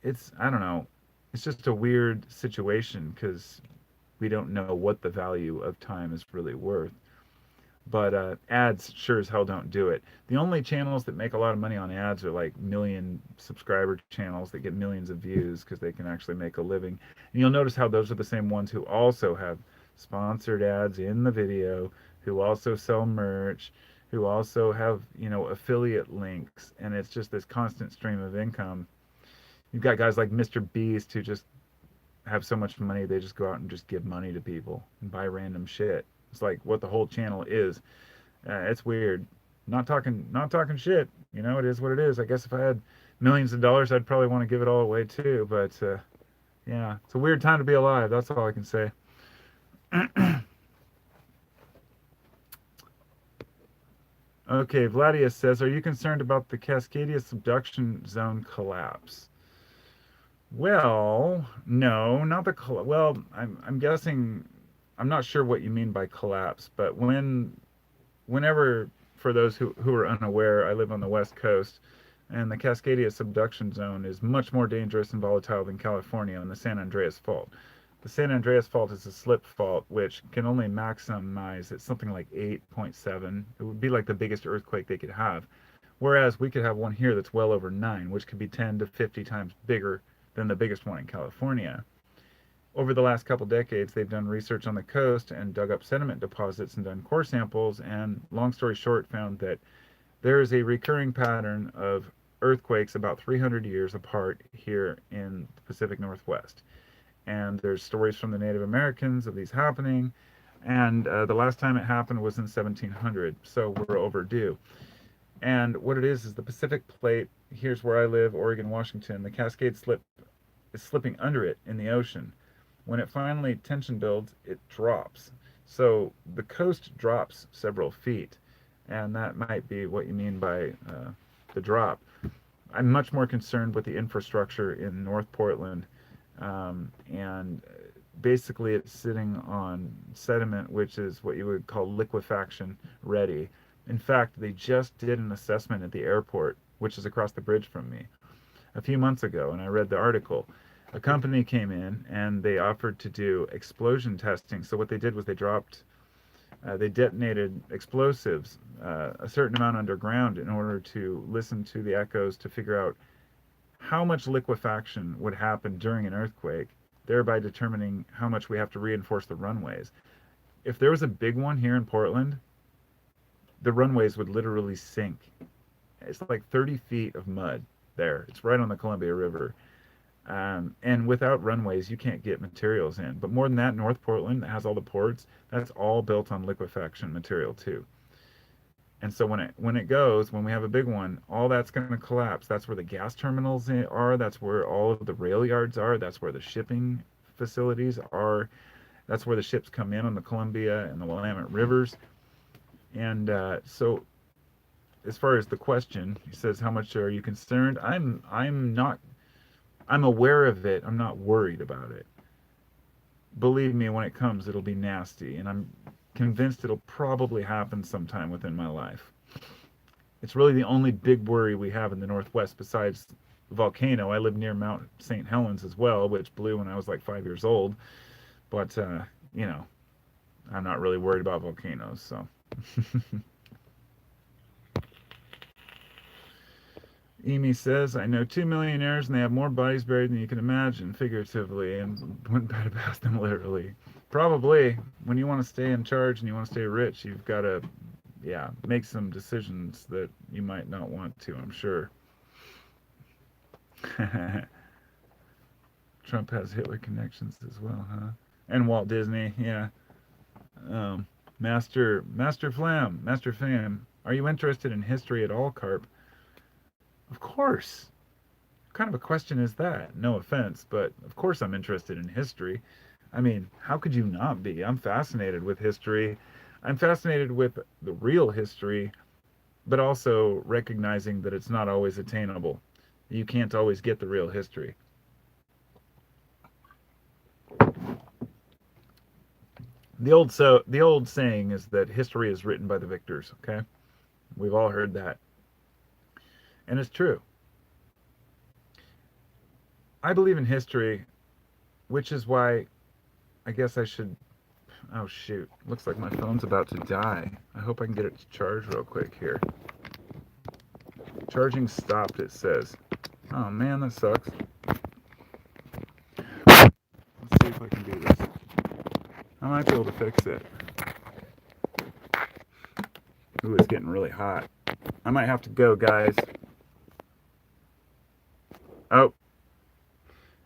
I don't know. It's just a weird situation because we don't know what the value of time is really worth. But ads sure as hell don't do it. The only channels that make a lot of money on ads are like million subscriber channels that get millions of views because they can actually make a living. And you'll notice how those are the same ones who also have sponsored ads in the video, who also sell merch, who also have, affiliate links. And it's just this constant stream of income. You've got guys like Mr. Beast who just have so much money they just go out and just give money to people and buy random shit. It's like what the whole channel is. It's weird. Not talking shit. It is what it is. I guess if I had millions of dollars, I'd probably want to give it all away too. But yeah, it's a weird time to be alive. That's all I can say. Okay, Vladius says, are you concerned about the Cascadia subduction zone collapse? Well, no, not the well. I'm guessing. I'm not sure what you mean by collapse, but whenever, for those who are unaware, I live on the West Coast, and the Cascadia subduction zone is much more dangerous and volatile than California and the San Andreas Fault. The San Andreas Fault is a slip fault which can only maximize at something like 8.7. It would be like the biggest earthquake they could have. Whereas we could have one here that's well over 9, which could be 10 to 50 times bigger than the biggest one in California. Over the last couple decades, they've done research on the coast and dug up sediment deposits and done core samples, and long story short, found that there is a recurring pattern of earthquakes about 300 years apart here in the Pacific Northwest. And there's stories from the Native Americans of these happening, and the last time it happened was in 1700, so we're overdue. And what it is the Pacific Plate, here's where I live, Oregon, Washington, the Cascade Slip is slipping under it in the ocean. When it finally tension builds, it drops. So the coast drops several feet, and that might be what you mean by the drop. I'm much more concerned with the infrastructure in North Portland, and basically it's sitting on sediment, which is what you would call liquefaction ready. In fact, they just did an assessment at the airport, which is across the bridge from me, a few months ago, and I read the article. A company came in and they offered to do explosion testing. So what they did was they detonated explosives a certain amount underground in order to listen to the echoes to figure out how much liquefaction would happen during an earthquake, thereby determining how much we have to reinforce the runways. If there was a big one here in Portland, the runways would literally sink. It's like 30 feet of mud there. It's right on the Columbia River. And without runways, you can't get materials in. But more than that, North Portland that has all the ports, that's all built on liquefaction material too. And so when we have a big one, all that's going to collapse. That's where the gas terminals are. That's where all of the rail yards are. That's where the shipping facilities are. That's where the ships come in on the Columbia and the Willamette rivers. And so, as far as the question, he says, "How much are you concerned?" I'm not. I'm aware of it. I'm not worried about it. Believe me, when it comes, it'll be nasty, and I'm convinced it'll probably happen sometime within my life. It's really the only big worry we have in the Northwest besides the volcano. I live near Mount St. Helens as well, which blew when I was like 5 years old. But, I'm not really worried about volcanoes, so. Amy says, I know 2 millionaires and they have more bodies buried than you can imagine, figuratively, and wouldn't bet past them literally. Probably. When you want to stay in charge and you want to stay rich, you've got to, yeah, make some decisions that you might not want to, I'm sure. Trump has Hitler connections as well, huh? And Walt Disney, yeah. Master Flam, are you interested in history at all, Carp? Of course. What kind of a question is that? No offense, but of course I'm interested in history. I mean, how could you not be? I'm fascinated with history. I'm fascinated with the real history, but also recognizing that it's not always attainable. You can't always get the real history. The old saying is that history is written by the victors, okay? We've all heard that. And it's true. I believe in history, which is why I guess I should. Oh shoot. Looks like my phone's about to die. I hope I can get it to charge real quick here. Charging stopped, it says. Oh man, that sucks. Let's see if I can do this. I might be able to fix it. Ooh, it's getting really hot. I might have to go, guys. Oh,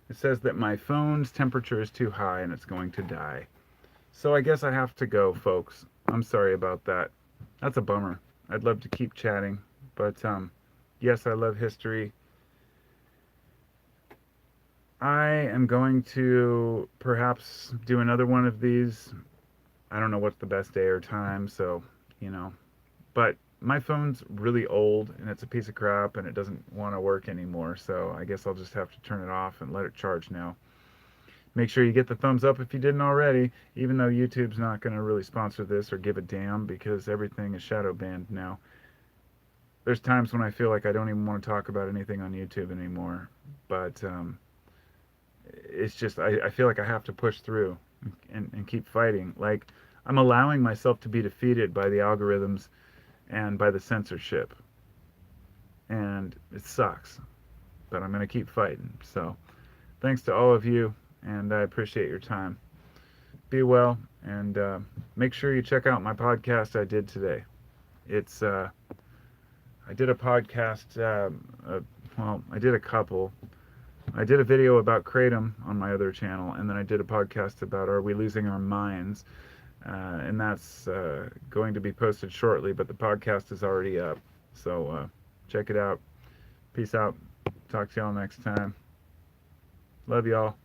it says that my phone's temperature is too high and it's going to die. So I guess I have to go, folks. I'm sorry about that. That's a bummer. I'd love to keep chatting, but yes, I love history. I am going to perhaps do another one of these. I don't know what's the best day or time, so, you know. But my phone's really old and it's a piece of crap and it doesn't want to work anymore, so I guess I'll just have to turn it off and let it charge now. Make sure you get the thumbs up if you didn't already, even though YouTube's not going to really sponsor this or give a damn because everything is shadow banned now. There's times when I feel like I don't even want to talk about anything on YouTube anymore, but it's just I feel like I have to push through and keep fighting. Like I'm allowing myself to be defeated by the algorithms and by the censorship, and it sucks, but I'm going to keep fighting. So thanks to all of you, and I appreciate your time. Be well, and make sure you check out my podcast I did today. It's I did a podcast. Well, I did a couple. I did a video about Kratom on my other channel, and then I did a podcast about Are We Losing Our Minds? And that's going to be posted shortly, but the podcast is already up. So check it out. Peace out. Talk to y'all next time. Love y'all.